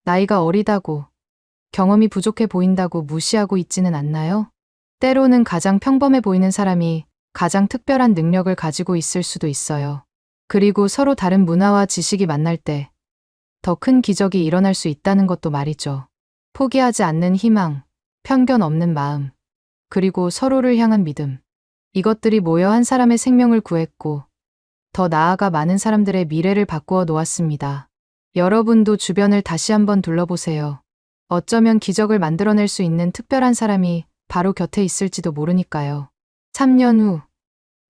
나이가 어리다고, 경험이 부족해 보인다고 무시하고 있지는 않나요? 때로는 가장 평범해 보이는 사람이 가장 특별한 능력을 가지고 있을 수도 있어요. 그리고 서로 다른 문화와 지식이 만날 때 더 큰 기적이 일어날 수 있다는 것도 말이죠. 포기하지 않는 희망, 편견 없는 마음, 그리고 서로를 향한 믿음. 이것들이 모여 한 사람의 생명을 구했고, 더 나아가 많은 사람들의 미래를 바꾸어 놓았습니다. 여러분도 주변을 다시 한번 둘러보세요. 어쩌면 기적을 만들어낼 수 있는 특별한 사람이 바로 곁에 있을지도 모르니까요. 3년 후,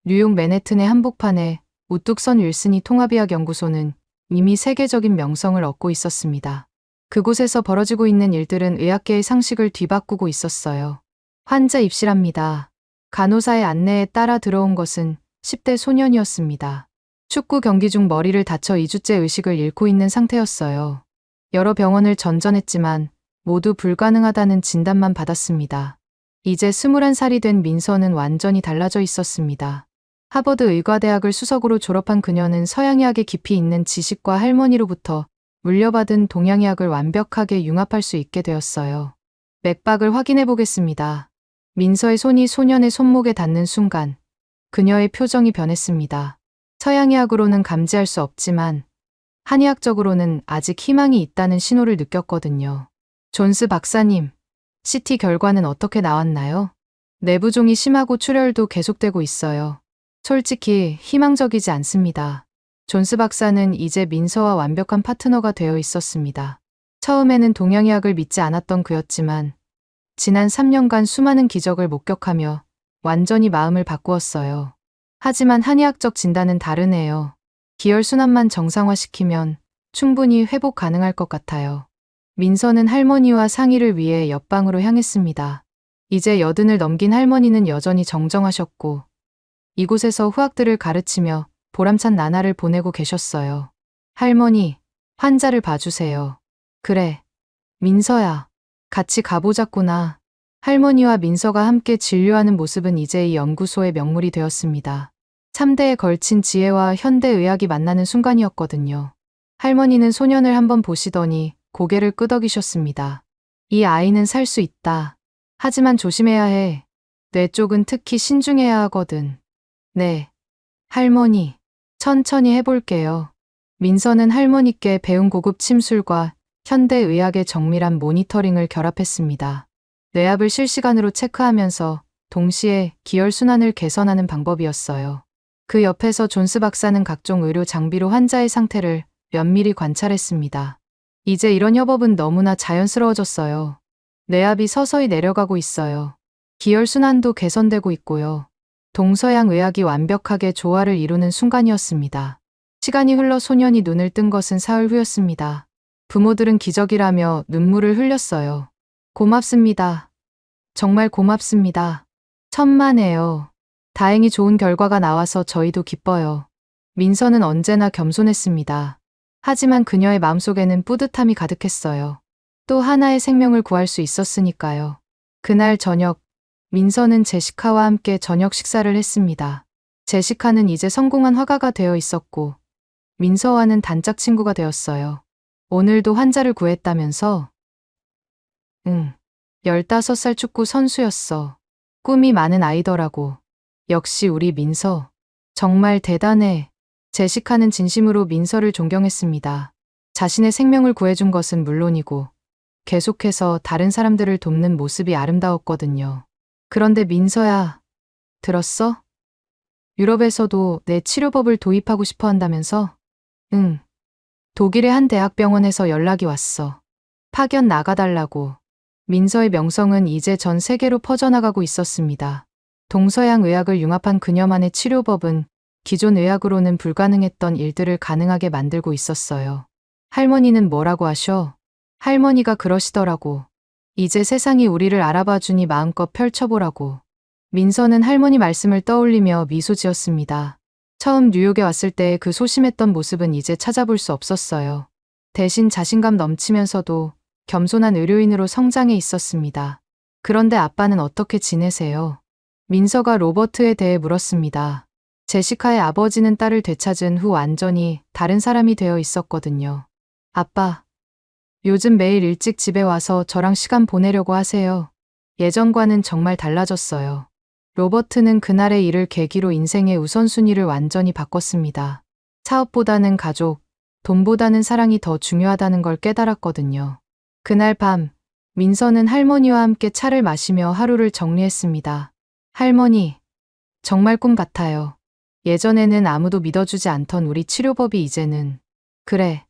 뉴욕 맨해튼의 한복판에 우뚝 선 윌슨이 통합의학 연구소는 이미 세계적인 명성을 얻고 있었습니다. 그곳에서 벌어지고 있는 일들은 의학계의 상식을 뒤바꾸고 있었어요. 환자 입실합니다. 간호사의 안내에 따라 들어온 것은 10대 소년이었습니다. 축구 경기 중 머리를 다쳐 2주째 의식을 잃고 있는 상태였어요. 여러 병원을 전전했지만 모두 불가능하다는 진단만 받았습니다. 이제 21살이 된 민서는 완전히 달라져 있었습니다. 하버드 의과대학을 수석으로 졸업한 그녀는 서양의학에 깊이 있는 지식과 할머니로부터 물려받은 동양의학을 완벽하게 융합할 수 있게 되었어요. 맥박을 확인해 보겠습니다. 민서의 손이 소년의 손목에 닿는 순간 그녀의 표정이 변했습니다. 서양의학으로는 감지할 수 없지만 한의학적으로는 아직 희망이 있다는 신호를 느꼈거든요. 존스 박사님, CT 결과는 어떻게 나왔나요? 내부종이 심하고 출혈도 계속되고 있어요. 솔직히 희망적이지 않습니다. 존스 박사는 이제 민서와 완벽한 파트너가 되어 있었습니다. 처음에는 동양의학을 믿지 않았던 그였지만 지난 3년간 수많은 기적을 목격하며 완전히 마음을 바꾸었어요. 하지만 한의학적 진단은 다르네요. 기혈순환만 정상화시키면 충분히 회복 가능할 것 같아요. 민서는 할머니와 상의를 위해 옆방으로 향했습니다. 이제 80을 넘긴 할머니는 여전히 정정하셨고 이곳에서 후학들을 가르치며 보람찬 나날을 보내고 계셨어요. 할머니, 환자를 봐주세요. 그래, 민서야, 같이 가보자꾸나. 할머니와 민서가 함께 진료하는 모습은 이제 이 연구소의 명물이 되었습니다. 3대에 걸친 지혜와 현대의학이 만나는 순간이었거든요. 할머니는 소년을 한번 보시더니 고개를 끄덕이셨습니다. 이 아이는 살 수 있다. 하지만 조심해야 해. 뇌 쪽은 특히 신중해야 하거든. 네, 할머니, 천천히 해볼게요. 민서는 할머니께 배운 고급 침술과 현대의학의 정밀한 모니터링을 결합했습니다. 뇌압을 실시간으로 체크하면서 동시에 기혈순환을 개선하는 방법이었어요. 그 옆에서 존스 박사는 각종 의료 장비로 환자의 상태를 면밀히 관찰했습니다. 이제 이런 협업은 너무나 자연스러워졌어요. 뇌압이 서서히 내려가고 있어요. 기혈순환도 개선되고 있고요. 동서양 의학이 완벽하게 조화를 이루는 순간이었습니다. 시간이 흘러 소년이 눈을 뜬 것은 사흘 후였습니다. 부모들은 기적이라며 눈물을 흘렸어요. 고맙습니다. 정말 고맙습니다. 천만에요. 다행히 좋은 결과가 나와서 저희도 기뻐요. 민서는 언제나 겸손했습니다. 하지만 그녀의 마음속에는 뿌듯함이 가득했어요. 또 하나의 생명을 구할 수 있었으니까요. 그날 저녁, 민서는 제시카와 함께 저녁 식사를 했습니다. 제시카는 이제 성공한 화가가 되어 있었고 민서와는 단짝 친구가 되었어요. 오늘도 환자를 구했다면서? 응. 15살 축구 선수였어. 꿈이 많은 아이더라고. 역시 우리 민서. 정말 대단해. 제시카는 진심으로 민서를 존경했습니다. 자신의 생명을 구해준 것은 물론이고 계속해서 다른 사람들을 돕는 모습이 아름다웠거든요. 그런데 민서야, 들었어? 유럽에서도 내 치료법을 도입하고 싶어 한다면서? 응. 독일의 한 대학병원에서 연락이 왔어. 파견 나가달라고. 민서의 명성은 이제 전 세계로 퍼져나가고 있었습니다. 동서양 의학을 융합한 그녀만의 치료법은 기존 의학으로는 불가능했던 일들을 가능하게 만들고 있었어요. 할머니는 뭐라고 하셔? 할머니가 그러시더라고. 이제 세상이 우리를 알아봐 주니 마음껏 펼쳐보라고. 민서는 할머니 말씀을 떠올리며 미소 지었습니다. 처음 뉴욕에 왔을 때의 그 소심했던 모습은 이제 찾아볼 수 없었어요. 대신 자신감 넘치면서도 겸손한 의료인으로 성장해 있었습니다. 그런데 아빠는 어떻게 지내세요? 민서가 로버트에 대해 물었습니다. 제시카의 아버지는 딸을 되찾은 후 완전히 다른 사람이 되어 있었거든요. 아빠, 요즘 매일 일찍 집에 와서 저랑 시간 보내려고 하세요. 예전과는 정말 달라졌어요. 로버트는 그날의 일을 계기로 인생의 우선순위를 완전히 바꿨습니다. 사업보다는 가족, 돈보다는 사랑이 더 중요하다는 걸 깨달았거든요. 그날 밤, 민서는 할머니와 함께 차를 마시며 하루를 정리했습니다. 할머니, 정말 꿈 같아요. 예전에는 아무도 믿어주지 않던 우리 치료법이 이제는. 그래,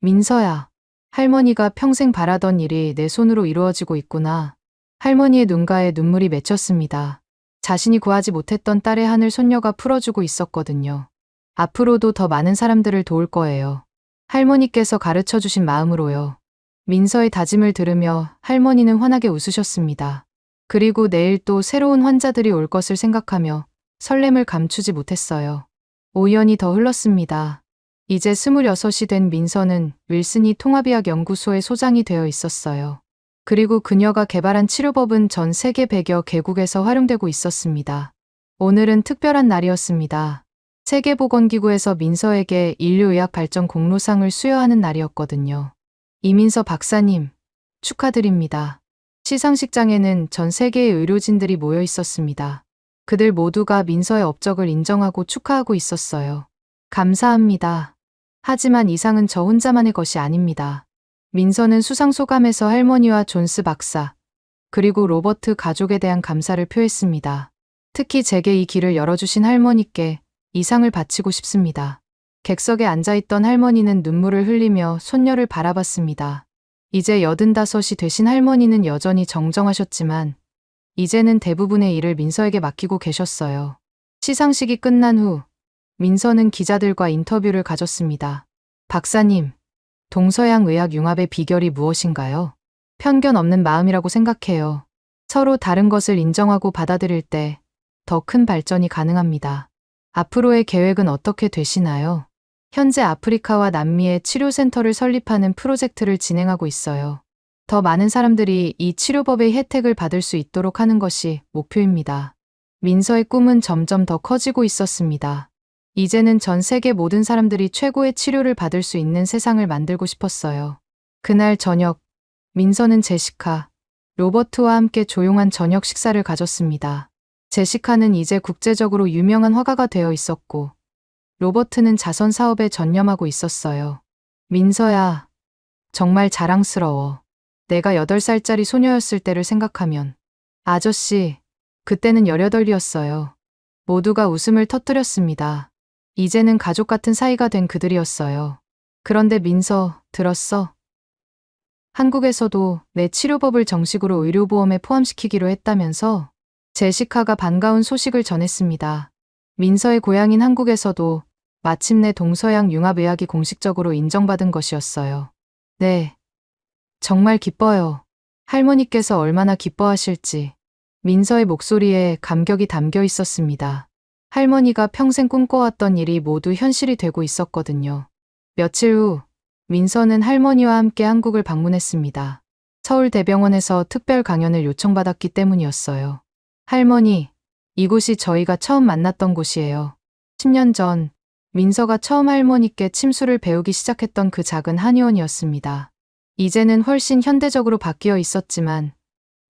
민서야. 할머니가 평생 바라던 일이 내 손으로 이루어지고 있구나. 할머니의 눈가에 눈물이 맺혔습니다. 자신이 구하지 못했던 딸의 한을 손녀가 풀어주고 있었거든요. 앞으로도 더 많은 사람들을 도울 거예요. 할머니께서 가르쳐주신 마음으로요. 민서의 다짐을 들으며 할머니는 환하게 웃으셨습니다. 그리고 내일 또 새로운 환자들이 올 것을 생각하며 설렘을 감추지 못했어요. 5년이 더 흘렀습니다. 이제 26이 된 민서는 윌슨이 통합의학 연구소의 소장이 되어 있었어요. 그리고 그녀가 개발한 치료법은 전 세계 100여 개국에서 활용되고 있었습니다. 오늘은 특별한 날이었습니다. 세계보건기구에서 민서에게 인류의학 발전 공로상을 수여하는 날이었거든요. 이민서 박사님, 축하드립니다. 시상식장에는 전 세계의 의료진들이 모여 있었습니다. 그들 모두가 민서의 업적을 인정하고 축하하고 있었어요. 감사합니다. 하지만 이상은 저 혼자만의 것이 아닙니다. 민서는 수상소감에서 할머니와 존스 박사, 그리고 로버트 가족에 대한 감사를 표했습니다. 특히 제게 이 길을 열어주신 할머니께 이 상을 바치고 싶습니다. 객석에 앉아있던 할머니는 눈물을 흘리며 손녀를 바라봤습니다. 이제 85이 되신 할머니는 여전히 정정하셨지만 이제는 대부분의 일을 민서에게 맡기고 계셨어요. 시상식이 끝난 후 민서는 기자들과 인터뷰를 가졌습니다. 박사님, 동서양 의학 융합의 비결이 무엇인가요? 편견 없는 마음이라고 생각해요. 서로 다른 것을 인정하고 받아들일 때 더 큰 발전이 가능합니다. 앞으로의 계획은 어떻게 되시나요? 현재 아프리카와 남미에 치료센터를 설립하는 프로젝트를 진행하고 있어요. 더 많은 사람들이 이 치료법의 혜택을 받을 수 있도록 하는 것이 목표입니다. 민서의 꿈은 점점 더 커지고 있었습니다. 이제는 전 세계 모든 사람들이 최고의 치료를 받을 수 있는 세상을 만들고 싶었어요. 그날 저녁, 민서는 제시카, 로버트와 함께 조용한 저녁 식사를 가졌습니다. 제시카는 이제 국제적으로 유명한 화가가 되어 있었고, 로버트는 자선 사업에 전념하고 있었어요. 민서야, 정말 자랑스러워. 내가 8살짜리 소녀였을 때를 생각하면. 아저씨, 그때는 18이었어요. 모두가 웃음을 터뜨렸습니다. 이제는 가족 같은 사이가 된 그들이었어요. 그런데 민서, 들었어? 한국에서도 내 치료법을 정식으로 의료보험에 포함시키기로 했다면서? 제시카가 반가운 소식을 전했습니다. 민서의 고향인 한국에서도 마침내 동서양 융합의학이 공식적으로 인정받은 것이었어요. 네. 정말 기뻐요. 할머니께서 얼마나 기뻐하실지. 민서의 목소리에 감격이 담겨 있었습니다. 할머니가 평생 꿈꿔왔던 일이 모두 현실이 되고 있었거든요. 며칠 후, 민서는 할머니와 함께 한국을 방문했습니다. 서울대병원에서 특별 강연을 요청받았기 때문이었어요. 할머니, 이곳이 저희가 처음 만났던 곳이에요. 10년 전, 민서가 처음 할머니께 침수를 배우기 시작했던 그 작은 한의원이었습니다. 이제는 훨씬 현대적으로 바뀌어 있었지만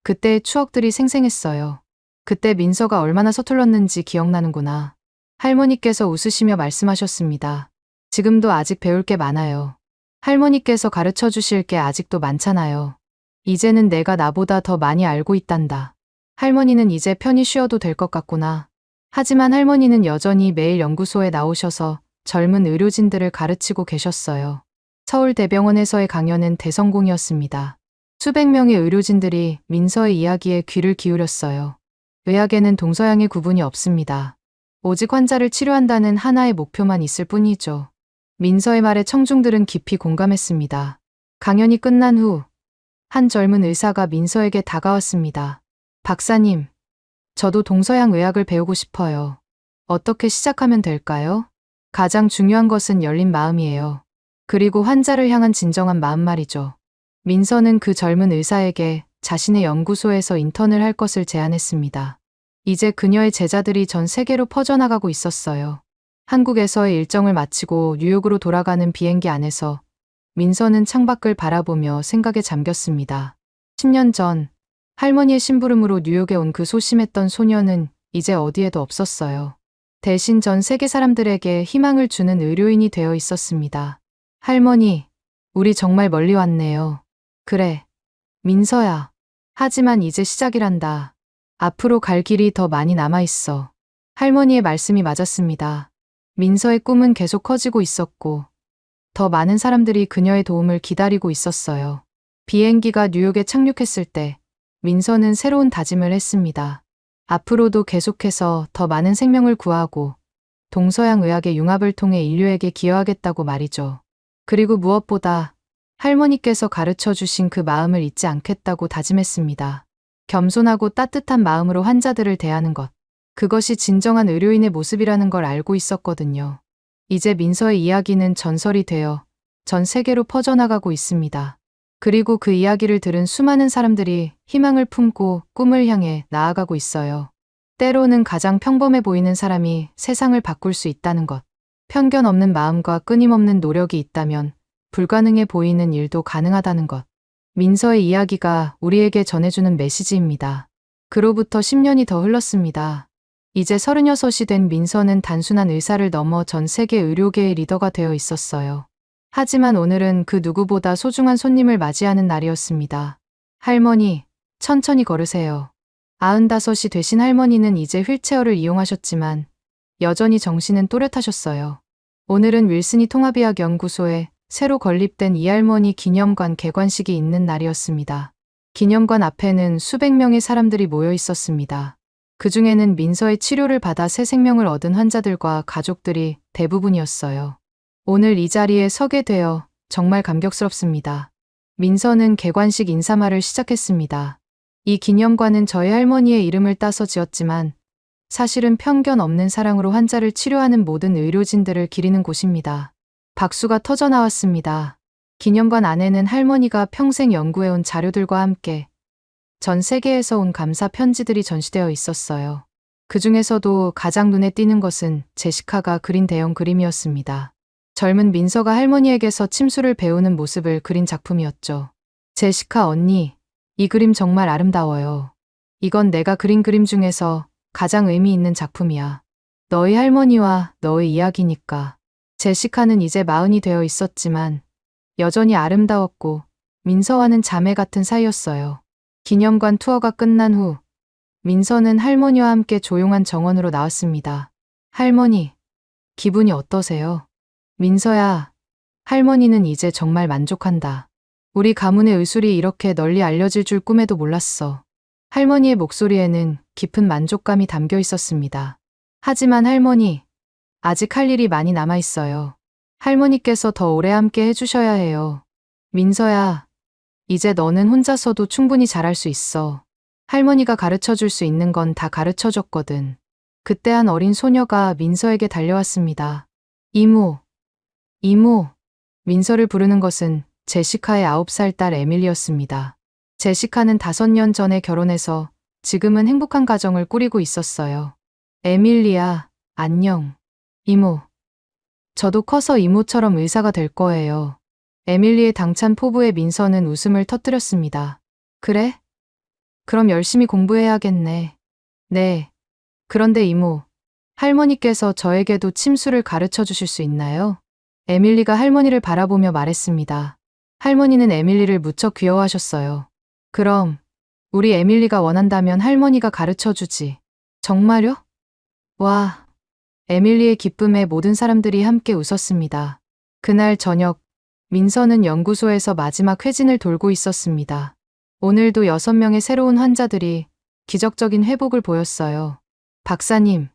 그때의 추억들이 생생했어요. 그때 민서가 얼마나 서툴렀는지 기억나는구나. 할머니께서 웃으시며 말씀하셨습니다. 지금도 아직 배울 게 많아요. 할머니께서 가르쳐 주실 게 아직도 많잖아요. 이제는 내가 나보다 더 많이 알고 있단다. 할머니는 이제 편히 쉬어도 될 것 같구나. 하지만 할머니는 여전히 매일 연구소에 나오셔서 젊은 의료진들을 가르치고 계셨어요. 서울대병원에서의 강연은 대성공이었습니다. 수백 명의 의료진들이 민서의 이야기에 귀를 기울였어요. 의학에는 동서양의 구분이 없습니다. 오직 환자를 치료한다는 하나의 목표만 있을 뿐이죠. 민서의 말에 청중들은 깊이 공감했습니다. 강연이 끝난 후 한 젊은 의사가 민서에게 다가왔습니다. 박사님, 저도 동서양 의학을 배우고 싶어요. 어떻게 시작하면 될까요? 가장 중요한 것은 열린 마음이에요. 그리고 환자를 향한 진정한 마음 말이죠. 민서는 그 젊은 의사에게 자신의 연구소에서 인턴을 할 것을 제안했습니다. 이제 그녀의 제자들이 전 세계로 퍼져나가고 있었어요. 한국에서의 일정을 마치고 뉴욕으로 돌아가는 비행기 안에서 민서는 창밖을 바라보며 생각에 잠겼습니다. 10년 전 할머니의 심부름으로 뉴욕에 온 그 소심했던 소녀는 이제 어디에도 없었어요. 대신 전 세계 사람들에게 희망을 주는 의료인이 되어 있었습니다. 할머니, 우리 정말 멀리 왔네요. 그래, 민서야. 하지만 이제 시작이란다. 앞으로 갈 길이 더 많이 남아있어. 할머니의 말씀이 맞았습니다. 민서의 꿈은 계속 커지고 있었고, 더 많은 사람들이 그녀의 도움을 기다리고 있었어요. 비행기가 뉴욕에 착륙했을 때, 민서는 새로운 다짐을 했습니다. 앞으로도 계속해서 더 많은 생명을 구하고, 동서양 의학의 융합을 통해 인류에게 기여하겠다고 말이죠. 그리고 무엇보다 할머니께서 가르쳐 주신 그 마음을 잊지 않겠다고 다짐했습니다. 겸손하고 따뜻한 마음으로 환자들을 대하는 것. 그것이 진정한 의료인의 모습이라는 걸 알고 있었거든요. 이제 민서의 이야기는 전설이 되어 전 세계로 퍼져나가고 있습니다. 그리고 그 이야기를 들은 수많은 사람들이 희망을 품고 꿈을 향해 나아가고 있어요. 때로는 가장 평범해 보이는 사람이 세상을 바꿀 수 있다는 것. 편견 없는 마음과 끊임없는 노력이 있다면 불가능해 보이는 일도 가능하다는 것. 민서의 이야기가 우리에게 전해주는 메시지입니다. 그로부터 10년이 더 흘렀습니다. 이제 36이 된 민서는 단순한 의사를 넘어 전 세계 의료계의 리더가 되어 있었어요. 하지만 오늘은 그 누구보다 소중한 손님을 맞이하는 날이었습니다. 할머니, 천천히 걸으세요. 95이 되신 할머니는 이제 휠체어를 이용하셨지만 여전히 정신은 또렷하셨어요. 오늘은 윌슨이 통합의학 연구소에 새로 건립된 이 할머니 기념관 개관식이 있는 날이었습니다. 기념관 앞에는 수백 명의 사람들이 모여 있었습니다. 그 중에는 민서의 치료를 받아 새 생명을 얻은 환자들과 가족들이 대부분이었어요. 오늘 이 자리에 서게 되어 정말 감격스럽습니다. 민서는 개관식 인사말을 시작했습니다. 이 기념관은 저희 할머니의 이름을 따서 지었지만 사실은 편견 없는 사랑으로 환자를 치료하는 모든 의료진들을 기리는 곳입니다. 박수가 터져 나왔습니다. 기념관 안에는 할머니가 평생 연구해온 자료들과 함께 전 세계에서 온 감사 편지들이 전시되어 있었어요. 그 중에서도 가장 눈에 띄는 것은 제시카가 그린 대형 그림이었습니다. 젊은 민서가 할머니에게서 침수를 배우는 모습을 그린 작품이었죠. 제시카 언니, 이 그림 정말 아름다워요. 이건 내가 그린 그림 중에서 가장 의미 있는 작품이야. 너희 할머니와 너의 이야기니까. 제시카는 이제 40이 되어 있었지만 여전히 아름다웠고 민서와는 자매 같은 사이였어요. 기념관 투어가 끝난 후 민서는 할머니와 함께 조용한 정원으로 나왔습니다. 할머니, 기분이 어떠세요? 민서야, 할머니는 이제 정말 만족한다. 우리 가문의 의술이 이렇게 널리 알려질 줄 꿈에도 몰랐어. 할머니의 목소리에는 깊은 만족감이 담겨 있었습니다. 하지만 할머니, 아직 할 일이 많이 남아 있어요. 할머니께서 더 오래 함께 해주셔야 해요. 민서야, 이제 너는 혼자서도 충분히 잘할 수 있어. 할머니가 가르쳐 줄 수 있는 건 다 가르쳐 줬거든. 그때 한 어린 소녀가 민서에게 달려왔습니다. 이모, 이모. 민서를 부르는 것은 제시카의 9살 딸 에밀리였습니다. 제시카는 5년 전에 결혼해서 지금은 행복한 가정을 꾸리고 있었어요. 에밀리야, 안녕. 이모. 저도 커서 이모처럼 의사가 될 거예요. 에밀리의 당찬 포부에 민서는 웃음을 터뜨렸습니다. 그래? 그럼 열심히 공부해야겠네. 네. 그런데 이모, 할머니께서 저에게도 침수를 가르쳐 주실 수 있나요? 에밀리가 할머니를 바라보며 말했습니다. 할머니는 에밀리를 무척 귀여워하셨어요. 그럼 우리 에밀리가 원한다면 할머니가 가르쳐 주지. 정말요? 와. 에밀리의 기쁨에 모든 사람들이 함께 웃었습니다. 그날 저녁, 민서는 연구소에서 마지막 회진을 돌고 있었습니다. 오늘도 6명의 새로운 환자들이 기적적인 회복을 보였어요. 박사님,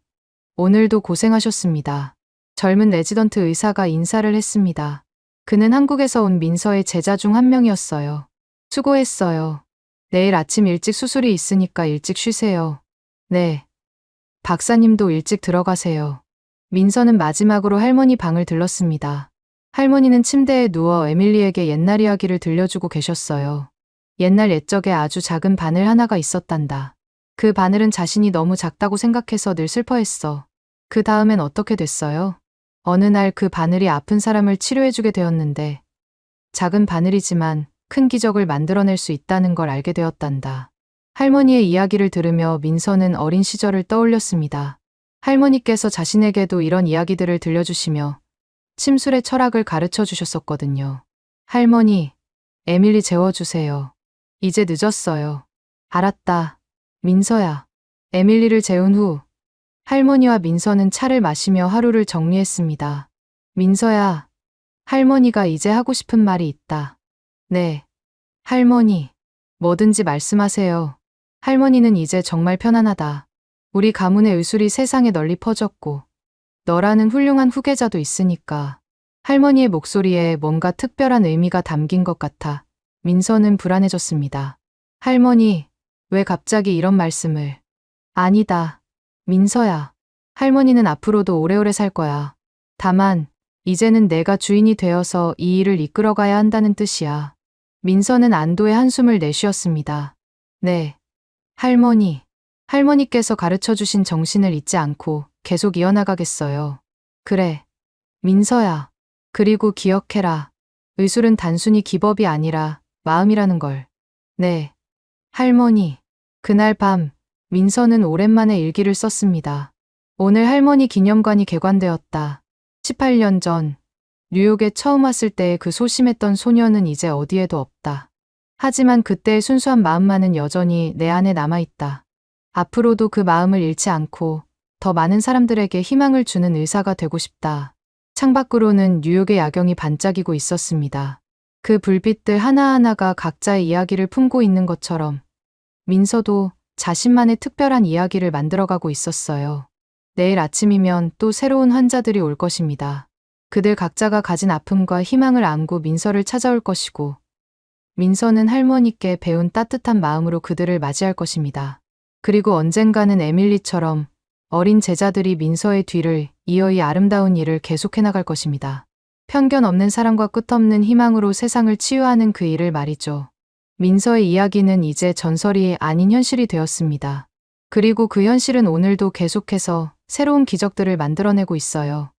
오늘도 고생하셨습니다. 젊은 레지던트 의사가 인사를 했습니다. 그는 한국에서 온 민서의 제자 중 한 명이었어요. 수고했어요. 내일 아침 일찍 수술이 있으니까 일찍 쉬세요. 네. 박사님도 일찍 들어가세요. 민서는 마지막으로 할머니 방을 들렀습니다. 할머니는 침대에 누워 에밀리에게 옛날 이야기를 들려주고 계셨어요. 옛날 옛적에 아주 작은 바늘 하나가 있었단다. 그 바늘은 자신이 너무 작다고 생각해서 늘 슬퍼했어. 그 다음엔 어떻게 됐어요? 어느 날 그 바늘이 아픈 사람을 치료해주게 되었는데 작은 바늘이지만 큰 기적을 만들어낼 수 있다는 걸 알게 되었단다. 할머니의 이야기를 들으며 민서는 어린 시절을 떠올렸습니다. 할머니께서 자신에게도 이런 이야기들을 들려주시며 침술의 철학을 가르쳐 주셨었거든요. 할머니, 에밀리 재워주세요. 이제 늦었어요. 알았다. 민서야. 에밀리를 재운 후 할머니와 민서는 차를 마시며 하루를 정리했습니다. 민서야, 할머니가 이제 하고 싶은 말이 있다. 네. 할머니, 뭐든지 말씀하세요. 할머니는 이제 정말 편안하다. 우리 가문의 의술이 세상에 널리 퍼졌고 너라는 훌륭한 후계자도 있으니까. 할머니의 목소리에 뭔가 특별한 의미가 담긴 것 같아 민서는 불안해졌습니다. 할머니, 왜 갑자기 이런 말씀을. 아니다. 민서야. 할머니는 앞으로도 오래오래 살 거야. 다만 이제는 내가 주인이 되어서 이 일을 이끌어가야 한다는 뜻이야. 민서는 안도의 한숨을 내쉬었습니다. 네. 할머니. 할머니께서 가르쳐주신 정신을 잊지 않고 계속 이어나가겠어요. 그래. 민서야. 그리고 기억해라. 의술은 단순히 기법이 아니라 마음이라는 걸. 네. 할머니. 그날 밤 민서는 오랜만에 일기를 썼습니다. 오늘 할머니 기념관이 개관되었다. 18년 전 뉴욕에 처음 왔을 때의 그 소심했던 소녀는 이제 어디에도 없다. 하지만 그때의 순수한 마음만은 여전히 내 안에 남아있다. 앞으로도 그 마음을 잃지 않고 더 많은 사람들에게 희망을 주는 의사가 되고 싶다. 창밖으로는 뉴욕의 야경이 반짝이고 있었습니다. 그 불빛들 하나하나가 각자의 이야기를 품고 있는 것처럼 민서도 자신만의 특별한 이야기를 만들어가고 있었어요. 내일 아침이면 또 새로운 환자들이 올 것입니다. 그들 각자가 가진 아픔과 희망을 안고 민서를 찾아올 것이고 민서는 할머니께 배운 따뜻한 마음으로 그들을 맞이할 것입니다. 그리고 언젠가는 에밀리처럼 어린 제자들이 민서의 뒤를 이어 이 아름다운 일을 계속해 나갈 것입니다. 편견 없는 사랑과 끝없는 희망으로 세상을 치유하는 그 일을 말이죠. 민서의 이야기는 이제 전설이 아닌 현실이 되었습니다. 그리고 그 현실은 오늘도 계속해서 새로운 기적들을 만들어내고 있어요.